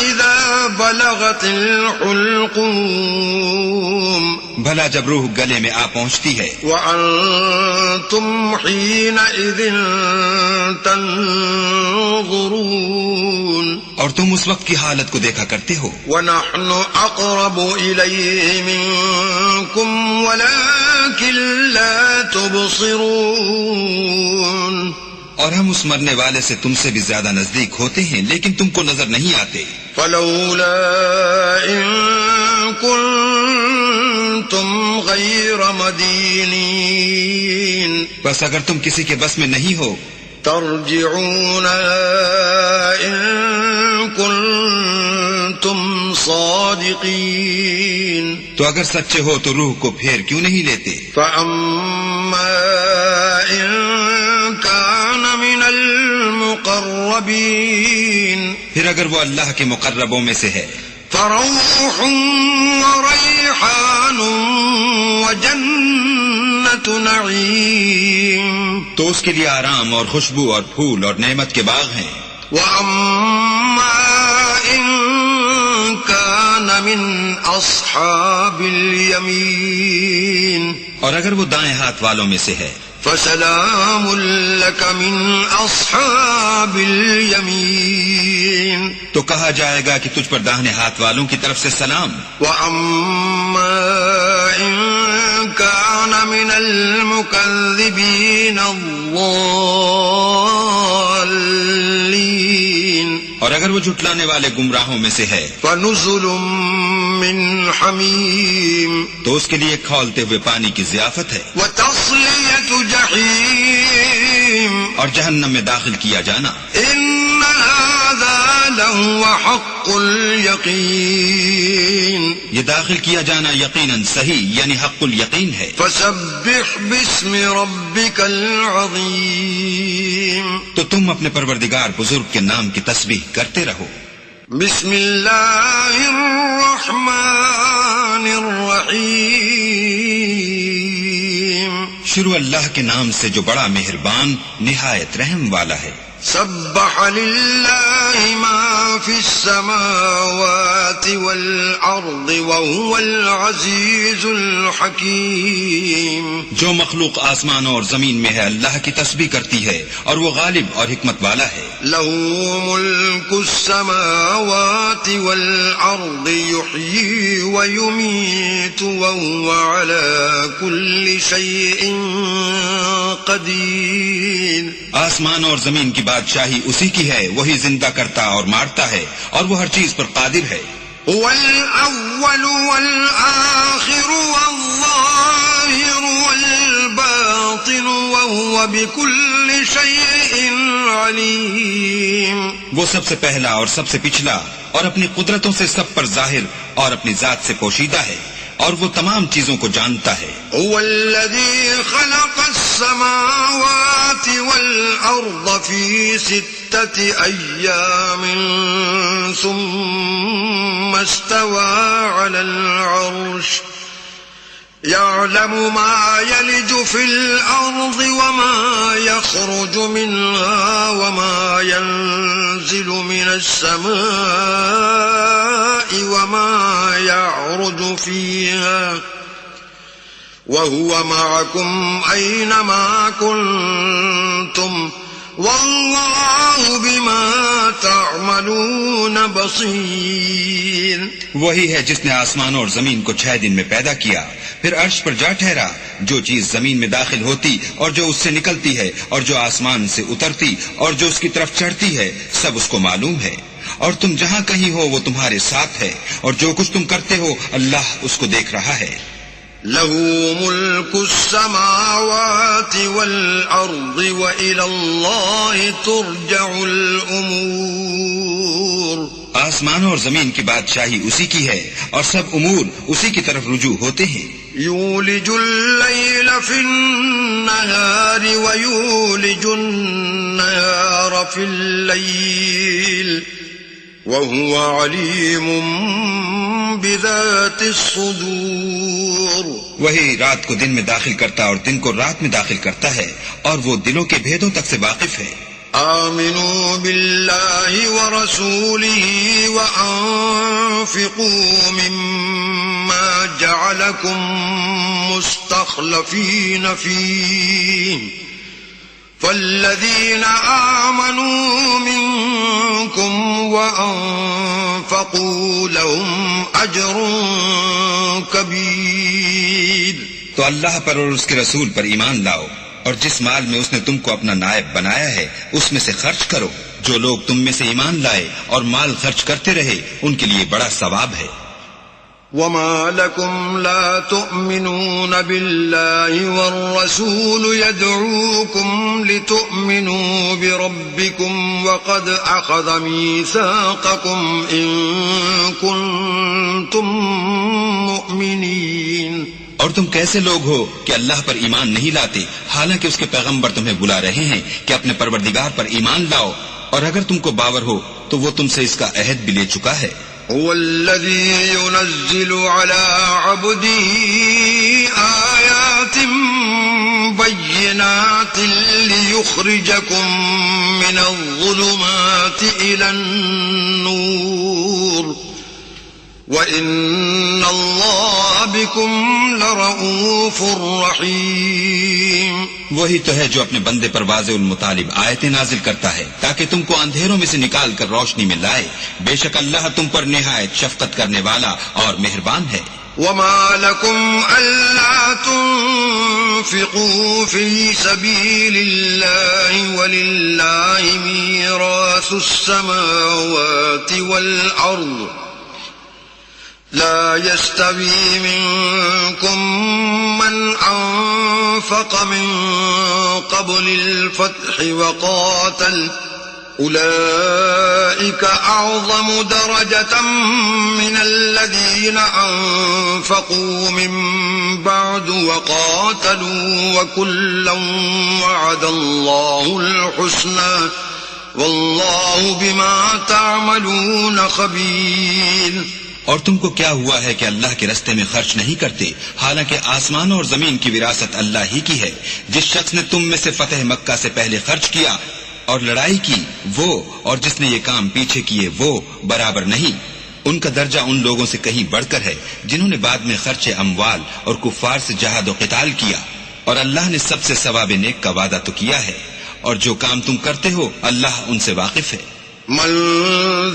إذا بلغت الحلقوم بھلا جب روح گلے میں آ پہنچتی ہے، وأنتم حينئذ تنظرون اور تم اس وقت کی حالت کو دیکھا کرتے ہو، ونحن أقرب إليه منكم ولكن لا تبصرون اور ہم اس مرنے والے سے تم سے بھی زیادہ نزدیک ہوتے ہیں لیکن تم کو نظر نہیں آتے۔ فلولا إن كنتم غير مدينين بس اگر تم کسی کے بس میں نہیں ہو ترجعونها إن كنتم صادقين تو اگر سچے ہو تو روح کو پھیر کیوں نہیں لیتے؟ فأما إن كان من المقربين پھر اگر وہ اللہ کے مقربوں میں سے ہے فروح وريحان وجنة نعيم تو اس کے لیے آرام اور خوشبو اور پھول اور نعمت کے باغ ہیں۔ وأما إن كان من أصحاب اليمين اور اگر وہ دائیں ہاتھ والوں میں سے ہے فسلام لك من أصحاب اليمين تو کہا جائے گا کہ تجھ پر داہنے ہاتھ والوں کی طرف سے سلام۔ وأما إن كان من المكذبين الضالين اور اگر وہ جھٹلانے والے گمراہوں میں سے ہے فنزل من حمیم تو اس کے لیے کھولتے ہوئے پانی کی ضیافت ہے، وتصلیۃ جحیم اور جہنم میں داخل کیا جانا۔ ان هذا لهو حق الیقین یہ داخل کیا جانا یقیناً صحیح یعنی حق الیقین ہے۔ فسبح باسم ربک العظیم تو تم اپنے پروردگار بزرگ کے نام کی تسبیح کرتے رہو۔ بسم اللہ الرحمن الرحیم شروع اللہ کے نام سے جو بڑا مہربان نہایت رحم والا ہے۔ سبح لله ما في السماوات والأرض وهو العزيز الحكيم. جو مخلوق آسمانوں اور زمین میں ہے اللہ کی تسبیح کرتی ہے اور وہ غالب اور حکمت والا ہے. له ملك السماوات والأرض يحيي ويميت وهو على كل شيء قدير. آسمان اور زمین کی بادشاہی اسی کی ہے، وہی زندہ کرتا اور مارتا ہے اور وہ ہر چیز پر قادر ہے. هو الأول والآخر والظاهر والباطن وهو بكل شيء عليم. وہ سب سے پہلا اور سب سے پچھلا اور اپنی قدرتوں سے سب پر ظاہر اور اپنی ذات سے پوشیدہ ہے اور وہ تمام چیزوں کو جانتا ہے. هو الذي خلق السماوات والأرض في 6 أيام ثم استوى على العرش يعلم ما يلج في الأرض وما يخرج منها وما ينزل من السماء وما يعرج فيها وهو معكم أينما كنتم والله بما تعملون بصير. وہی ہے جس نے آسمانوں اور زمین کو 6 دن میں پیدا کیا، پھر عرش پر جا ٹھہرا. جو چیز زمین میں داخل ہوتی اور جو اس سے نکلتی ہے اور جو آسمان سے اترتی اور جو اس کی طرف چڑھتی ہے سب اس کو معلوم ہے. اور تم جہاں کہیں ہو وہ تمہارے ساتھ ہے اور جو کچھ تم کرتے ہو اللہ اس کو دیکھ رہا ہے. له ملك السماوات والأرض وإلى الله ترجع الأمور. آسمانوں اور زمین کی بادشاہی اسی کی ہے اور سب امور اسی کی طرف رجوع ہوتے ہیں. يولج الليل في النهار ويولج النهار في الليل وهو عليم بذات الصدور. وہی رات کو دن میں داخل کرتا اور دن کو رات میں داخل کرتا ہے اور وہ دلوں کے بھیدوں تک سے واقف ہے. آمنوا بالله ورسوله وأنفقوا مما جعلكم مستخلفين فيه فالذين آمنوا منكم وأنفقوا لهم أجر كبير. تو اللہ پر اور اس کے رسول پر ایمان لاؤ اور جس مال میں اس نے تم کو اپنا نائب بنایا ہے اس میں سے خرچ کرو. جو لوگ تم میں سے ایمان لائے اور مال خرچ کرتے رہے ان کے لیے بڑا ثواب ہے. وما لكم لا تؤمنون بالله والرسول يدعوكم لتؤمنوا بربكم وقد أخذ ميثاقكم إن كنتم مؤمنين. اور تم کیسے لوگ ہو کہ اللہ پر ایمان نہیں لاتے حالانکہ اس کے پیغمبر تمہیں بلا رہے ہیں کہ اپنے پروردگار پر ایمان لاؤ، اور اگر تم کو باور ہو تو وہ تم سے اس کا عہد بھی لے چکا ہے. هو الذي ينزل على عبده آيات بينات ليخرجكم من الظلمات إلى النور وَإِنَّ اللَّهَ بِكُمْ لَرَؤُوفٌ رَحِيمٌ. وہی تو ہے جو اپنے بندے پر واضح المطالب آیتیں نازل کرتا ہے تاکہ تم کو اندھیروں میں سے نکال کر روشنی میں لائے. بے شک اللہ تم پر نہایت شفقت کرنے والا اور مہربان ہے. وَمَا لَكُمْ أَلَّا تُنْفِقُوا فِي سَبِيلِ اللَّهِ وَلِلَّهِ مِيرَاثُ السَّمَاوَاتِ وَالْأَرْضِ لا يستوي منكم من أنفق من قبل الفتح وقاتل أولئك أعظم درجة من الذين أنفقوا من بعد وقاتلوا وكلا وعد الله الحسنى والله بما تعملون خبير. اور تم کو کیا ہوا ہے کہ اللہ کے راستے میں خرچ نہیں کرتے حالانکہ آسمانوں اور زمین کی وراثت اللہ ہی کی ہے. جس شخص نے تم میں سے فتح مکہ سے پہلے خرچ کیا اور لڑائی کی وہ اور جس نے یہ کام پیچھے کیے وہ برابر نہیں. ان کا درجہ ان لوگوں سے کہیں بڑھ کر ہے جنہوں نے بعد میں خرچ اموال اور کفار سے جہاد و قتال کیا. اور اللہ نے سب سے ثواب نیک کا وعدہ تو کیا ہے، اور جو کام تم کرتے ہو اللہ ان سے واقف ہے. من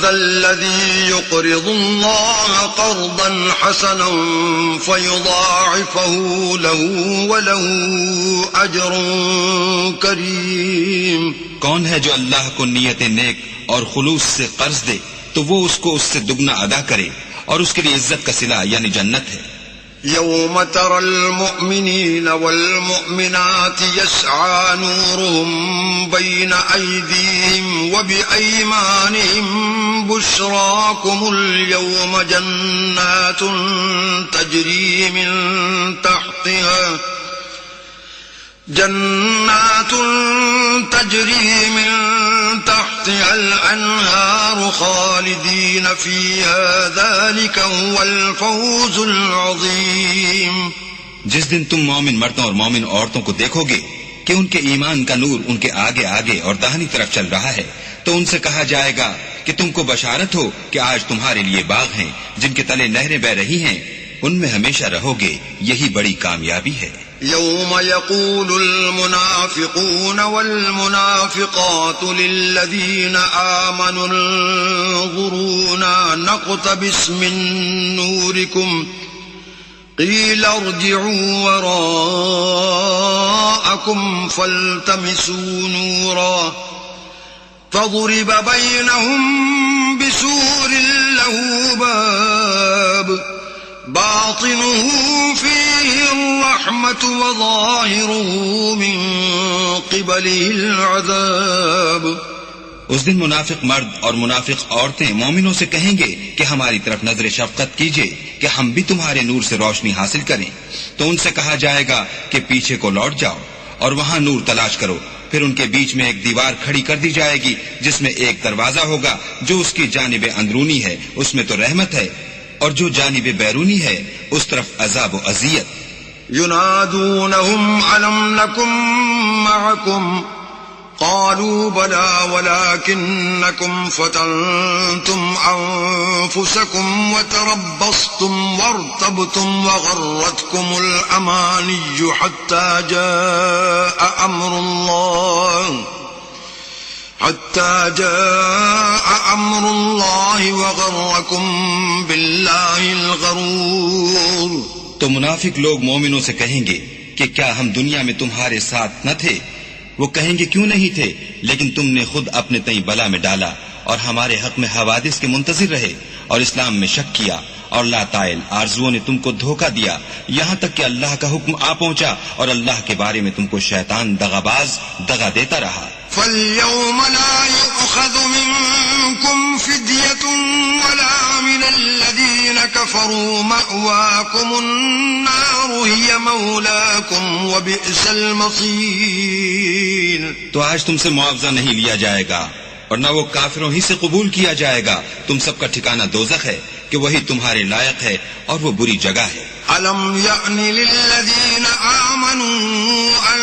ذا الذي يقرض الله قرضا حسنا فيضاعفه له وله أجر كريم. کون ہے جو اللہ کو نیت نیک اور خلوص سے قرض دے تو وہ اس کو اس سے دگنا ادا کرے، اور اس کے لیے عزت کا صلہ یعنی جنت ہے. يوم ترى المؤمنين والمؤمنات يسعى نورهم بين أيديهم وبأيمانهم بشراكم اليوم جنات تجري من تحتها الأنهار خالدين فيها ذلك هو الفوز العظيم. جس دن تم مومن مردوں اور مومن عورتوں کو دیکھو گے کہ ان کے ایمان کا نور ان کے آگے آگے اور داہنی طرف چل رہا ہے تو ان سے کہا جائے گا کہ تم کو بشارت ہو کہ آج تمہارے لیے باغ ہیں جن کے تلے نہریں بہ رہی ہیں، ان میں ہمیشہ رہو گے، یہی بڑی کامیابی ہے. يوم يقول المنافقون والمنافقات للذين آمنوا انظرونا نقتبس من نوركم قيل ارجعوا وراءكم فالتمسوا نورا فضرب بينهم بسور له باب باطنه فيه الرحمة وظاهره من قبله العذاب. اس دن منافق مرد اور منافق عورتیں مومنوں سے کہیں گے کہ ہماری طرف نظر شفقت کیجئے کہ ہم بھی تمہارے نور سے روشنی حاصل کریں. تو ان سے کہا جائے گا کہ پیچھے کو لوٹ جاؤ اور وہاں نور تلاش کرو. پھر ان کے بیچ میں ایک دیوار کھڑی کر دی جائے گی جس میں ایک دروازہ ہوگا جو اس کی جانب اندرونی ہے، اس میں تو رحمت ہے، اور جو جانب بیرونی ہے اس طرف عذاب و اذیت. ينادونهم ألم نكن معكم قالوا بلى ولكنكم فتنتم أنفسكم وتربصتم وارتبتم وغرتكم الأماني حتى جاء أمر الله وغركم بالله الغرور. تو منافق لوگ مومنوں سے کہیں گے کہ کیا ہم دنیا میں تمہارے ساتھ نہ تھے؟ وہ کہیں گے کیوں نہیں تھے، لیکن تم نے خود اپنے تئیں بلا میں ڈالا اور ہمارے حق میں حوادث کے منتظر رہے اور اسلام میں شک کیا، اور لا طائل آرزوؤں نے تم کو دھوکہ دیا یہاں تک کہ اللہ کا حکم آ پہنچا اور اللہ کے بارے میں تم کو شیطان دغاباز دغا دیتا رہا. فَالْيَوْمَ لَا يُؤْخَذُ مِنكُمْ فِدْيَةٌ وَلَا مِنَ الَّذِينَ كَفَرُوا مَأْوَاكُمُ النَّارُ هِيَ مَوْلَاكُمْ وَبِئْسَ الْمَصِيرُ. تو آج تم سے معاوضہ نہیں لیا جائے گا اور نہ وہ کافروں ہی سے قبول کیا جائے گا. تم سب کا ٹھکانہ دوزخ ہے کہ وہی تمہارے لائق ہے اور وہ بری جگہ ہے. أَلَمْ يَأْنِ لِلَّذِينَ آمَنُوا أَن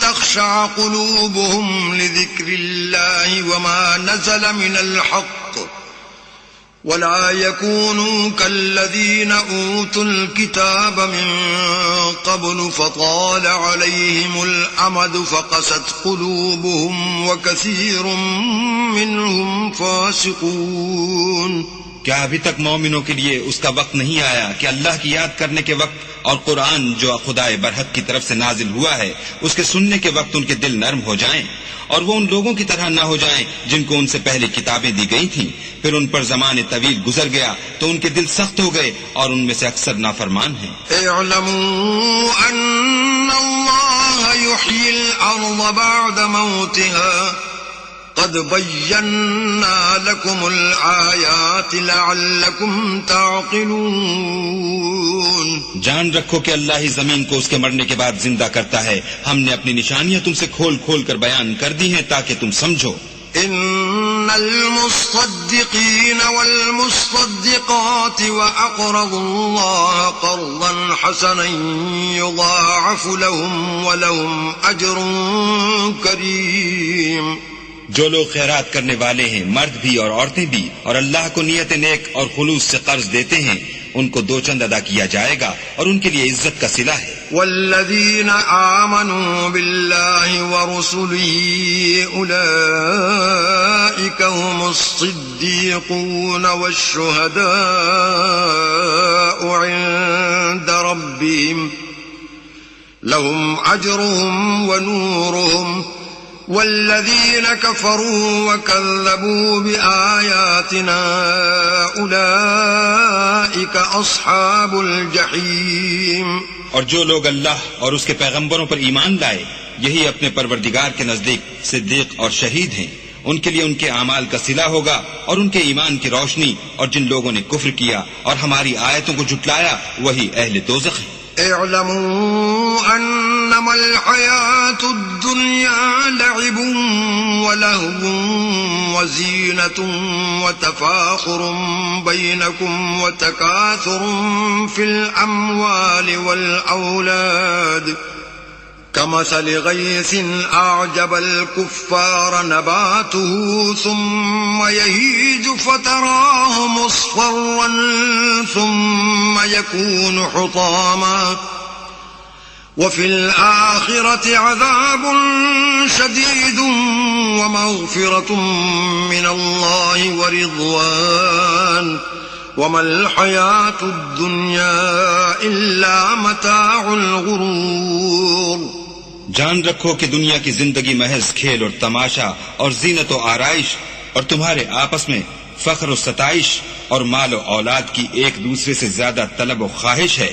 تَخْشَعَ قُلُوبُهُمْ لِذِكْرِ اللَّهِ وَمَا نَزَلَ مِنَ الْحَقِّ وَلَا يَكُونُوا كَالَّذِينَ أُوتُوا الْكِتَابَ مِن قَبْلُ فَطَالَ عَلَيْهِمُ الْأَمَدُ فَقَسَتْ قُلُوبُهُمْ وَكَثِيرٌ مِّنْهُمْ فَاسِقُونَ. کیا ابھی تک مومنوں کے لیے اس کا وقت نہیں آیا کہ اللہ کی یاد کرنے کے وقت اور قرآن جو خدائے برحق کی طرف سے نازل ہوا ہے اس کے سننے کے وقت ان کے دل نرم ہو جائیں اور وہ ان لوگوں کی طرح نہ ہو جائیں جن کو ان سے پہلے کتابیں دی گئی تھیں، پھر ان پر زمانے طویل گزر گیا تو ان کے دل سخت ہو گئے اور ان میں سے اکثر نافرمان ہیں. اعلموا ان اللہ یحیی الارض بعد موتها قد بينا لكم الآيات لعلكم تعقلون. جان رکھو کہ اللہ ہی زمین کو اس کے مرنے کے بعد زندہ کرتا ہے. ہم نے اپنی نشانیاں تم سے کھول کھول کر بیان کر دی ہیں تاکہ تم سمجھو. ان المصدقين والمصدقات واقرضوا الله قرضا حسنا يضاعف لهم ولهم اجر كريم. جو لوگ خیرات کرنے والے ہیں، مرد بھی اور عورتیں بھی، اور اللہ کو نیت نیک اور خلوص سے قرض دیتے ہیں، ان کو 2 چند ادا کیا جائے گا اور ان کے لیے عزت کا صلہ ہے۔ والذین آمنوا باللہ ورسلہ اولئک هم الصدیقون والشہداء عند ربهم لهم اجرهم ونورهم والذین کفروا وکذبوا بآیاتنا اولئک اصحاب الجحیم۔ اور جو لوگ اللہ اور اس کے پیغمبروں پر ایمان لائے، یہی اپنے پروردگار کے نزدیک صدیق اور شہید ہیں، ان کے لیے ان کے اعمال کا صلہ ہوگا اور ان کے ایمان کی روشنی، اور جن لوگوں نے کفر کیا اور ہماری آیتوں کو جھٹلایا وہی اہل دوزخ ہیں۔ اعلموا انما الحیاة الدنیا لعب ولہو وزینة وتفاخر بینکم وتکاثر فی الاموال والاولاد كمثل غيث أعجب الكفار نباته ثم يهيج فتراه مصفرا ثم يكون حطاما وفي الآخرة عذاب شديد ومغفرة من الله ورضوان وما الحياة الدنيا إلا متاع الغرور۔ جان رکھو کہ دنیا کی زندگی محض کھیل اور تماشا اور زینت و آرائش اور تمہارے آپس میں فخر و ستائش اور مال و اولاد کی ایک دوسرے سے زیادہ طلب و خواہش ہے۔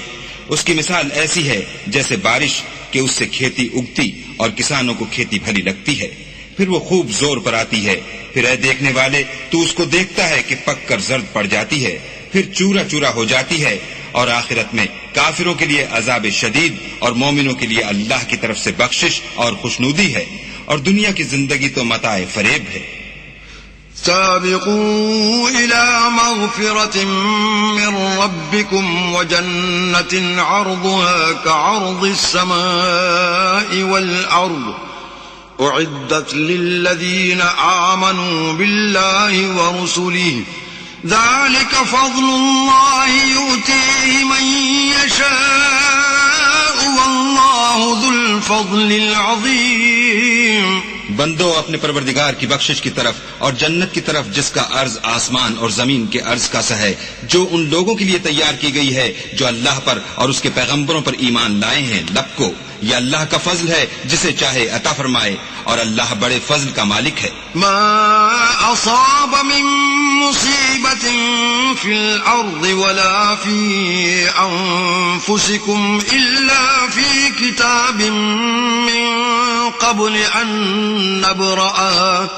اس کی مثال ایسی ہے جیسے بارش کہ اس سے کھیتی اگتی اور کسانوں کو کھیتی بھلی لگتی ہے، پھر وہ خوب زور پر آتی ہے، پھر اے دیکھنے والے تو اس کو دیکھتا ہے کہ پک کر زرد پڑ جاتی ہے، پھر چورا چورا ہو جاتی ہے، اور آخرت میں کافروں کے لیے عذاب شدید اور مومنوں کے لیے اللہ کی طرف سے بخشش اور خوشنودی ہے، اور دنیا کی زندگی تو متاع فریب ہے۔ سابقوا إلى مغفرة من ربكم وجنة عرضها كعرض السماء والأرض أعدت للذين آمنوا بالله ورسله ذلك فضل الله يؤتيه من يشاء والله ذو الفضل العظيم۔ بندو اپنے پروردگار کی بخشش کی طرف اور جنت کی طرف جس کا عرض آسمان اور زمین کے عرض کا سا ہے، جو ان لوگوں کے لیے تیار کی گئی ہے جو اللہ پر اور اس کے پیغمبروں پر ایمان لائے ہیں لب کو۔ یہ اللہ کا فضل ہے جسے چاہے عطا فرمائے، اور اللہ بڑے فضل کا مالک ہے۔ ما اصاب من مصیبت فی الارض ولا فی انفسکم الا فی کتاب من قبل ان نبرأها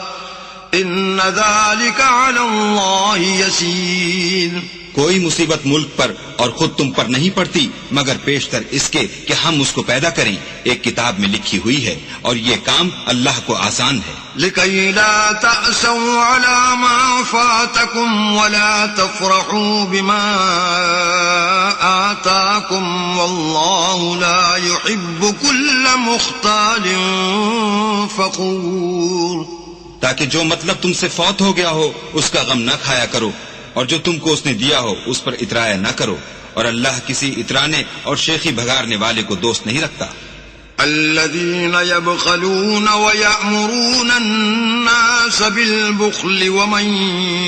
ان ذلك علی اللہ یسیر۔ کوئی مصیبت ملک پر اور خود تم پر نہیں پڑتی مگر پیشتر اس کے کہ ہم اس کو پیدا کریں، ایک کتاب میں لکھی ہوئی ہے، اور یہ کام اللہ کو آسان ہے۔ لِكَيْ لَا تَأْسَوْا عَلَى مَا فَاتَكُمْ وَلَا تَفْرَحُوا بِمَا آتَاكُمْ وَاللَّهُ لَا يُحِبُّ كُلَّ مُخْتَالٍ فَخُورٍ۔ تاکہ جو مطلب تم سے فوت ہو گیا ہو اس کا غم نہ کھایا کرو، اور جو تم کو اس نے دیا ہو اس پر اترایا نہ کرو، اور اللہ کسی اترانے اور شیخی بھگارنے والے کو دوست نہیں رکھتا۔ الذين يبخلون ويأمرون الناس بالبخل ومن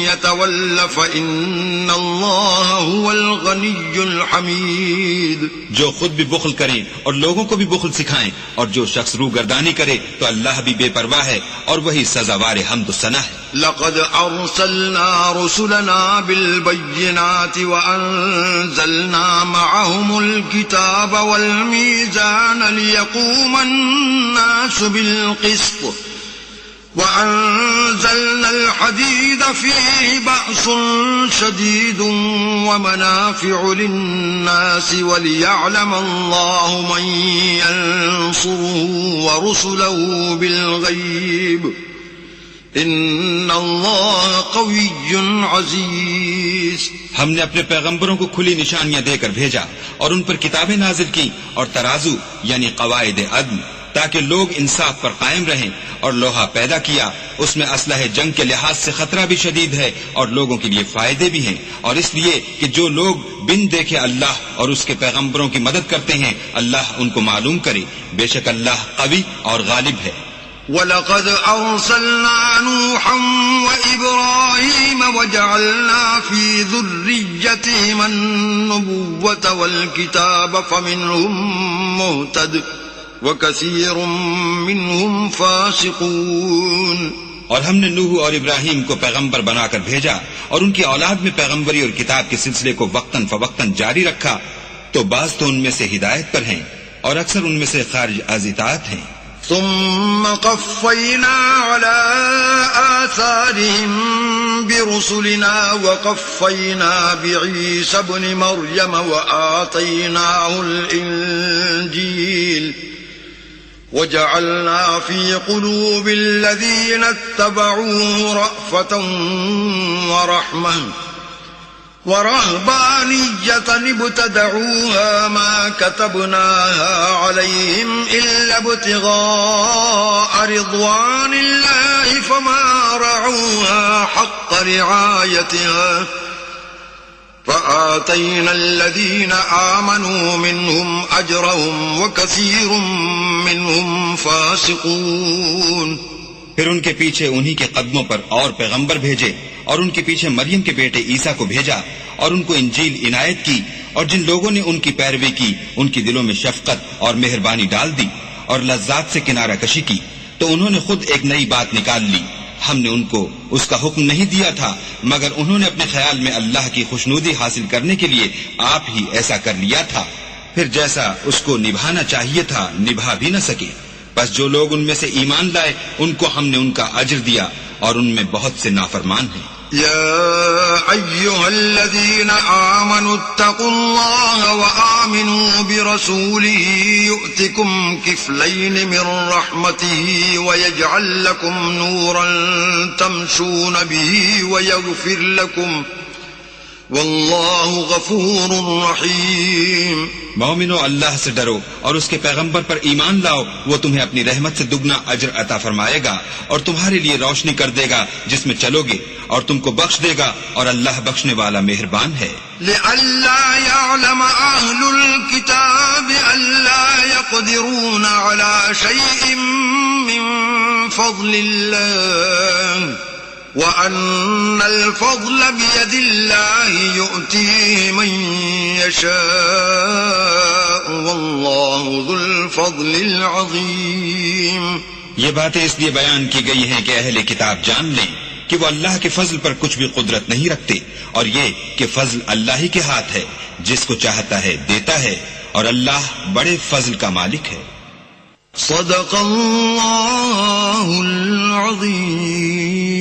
يتول فإن الله هو الغني الحميد۔ جو خود بھی بخل کریں اور لوگوں کو بھی بخل سکھائیں، اور جو شخص روگردانی کرے تو اللہ بھی بے پرواہ ہے اور وہی سزاوار حمد و ثنا ہے۔ لقد أرسلنا رسلنا بالبينات وأنزلنا معهم الكتاب والميزان ليقوم الناس بالقسط وأنزلنا الحديد فيه بأس شديد ومنافع للناس وليعلم الله من ينصره ورسله بالغيب ان اللہ قوی عزیز۔ ہم نے اپنے پیغمبروں کو کھلی نشانیاں دے کر بھیجا اور ان پر کتابیں نازل کی اور ترازو یعنی قواعد عدل، تاکہ لوگ انصاف پر قائم رہیں، اور لوہا پیدا کیا، اس میں اسلحہ جنگ کے لحاظ سے خطرہ بھی شدید ہے اور لوگوں کے لیے فائدے بھی ہیں، اور اس لیے کہ جو لوگ بن دیکھے اللہ اور اس کے پیغمبروں کی مدد کرتے ہیں، اللہ ان کو معلوم کرے، بے شک اللہ قوی اور غالب ہے۔ وَلَقَدْ أَرْسَلْنَا نُوحًا وَإِبْرَاهِيمَ وَجَعَلْنَا فِي ذُرِّيَّتِهِمَا النُّبُوَّةَ وَالْكِتَابَ فَمِنْهُمْ مُهْتَدٍ وَكَثِيرٌ مِّنْهُمْ فَاسِقُونَ۔ اور ہم نے نوح اور ابراہیم کو پیغمبر بنا کر بھیجا اور ان کی اولاد میں پیغمبری اور کتاب کے سلسلے کو وقتاً فوقتاً جاری رکھا، تو بعض تو ان میں سے ہدایت پر ہیں اور اکثر ان میں سے خارج از اطاعت ہیں۔ ثم قفينا على آثارهم برسلنا وقفينا بعيسى ابن مريم وآتيناه الإنجيل وجعلنا في قلوب الذين اتبعوه رأفة ورحمة ورهبانية ابتدعوها ما كتبناها عليهم إلا ابتغاء رضوان الله فما رعوها حق رعايتها فآتينا الذين آمنوا منهم أجرهم وكثير منهم فاسقون۔ پھر ان کے پیچھے انہی کے قدموں پر اور پیغمبر بھیجے اور ان کے پیچھے مریم کے بیٹے عیسیٰ کو بھیجا اور ان کو انجیل عنایت کی، اور جن لوگوں نے ان کی پیروی کی ان کی دلوں میں شفقت اور مہربانی ڈال دی اور لذات سے کنارہ کشی کی، تو انہوں نے خود ایک نئی بات نکال لی۔ ہم نے ان کو اس کا حکم نہیں دیا تھا مگر انہوں نے اپنے خیال میں اللہ کی خوشنودی حاصل کرنے کے لیے آپ ہی ایسا کر لیا تھا، پھر جیسا اس کو نبھانا چاہیے تھا نبھا بھی نہ سکے۔ بس جو لوگ ان میں سے ایمان لائے ان کو ہم نے ان کا اجر دیا اور ان میں بہت سے نافرمان ہیں۔ يا أيها الذين آمنوا اتقوا الله وآمنوا برسوله يؤتكم كفلين من رحمته ويجعل لكم نورا تمشون به ويغفر لكم والله غفور رحيم۔ مومنو، اللہ سے ڈرو اور اس کے پیغمبر پر ایمان لاؤ، وہ تمہیں اپنی رحمت سے دگنا اجر عطا فرمائے گا اور تمہارے لیے روشنی کر دے گا جس میں چلو گے، اور تم کو بخش دے گا، اور اللہ بخشنے والا مہربان ہے۔ لئلا يعلم أهل الكتاب ألا يقدرون على شيء من فضل الله وَأَنَّ الْفَضْلَ بِيَدِ اللَّهِ يُؤْتِيهِ مَن يَشَاءُ وَاللَّهُ ذُو الْفَضْلِ الْعَظِيمِ۔ یہ باتیں اس لیے بیان کی گئی ہیں کہ اہل کتاب جان لیں کہ وہ اللہ کے فضل پر کچھ بھی قدرت نہیں رکھتے، اور یہ کہ فضل اللہ ہی کے ہاتھ ہے، جس کو چاہتا ہے دیتا ہے، اور اللہ بڑے فضل کا مالک ہے۔ صدق اللہ العظیم۔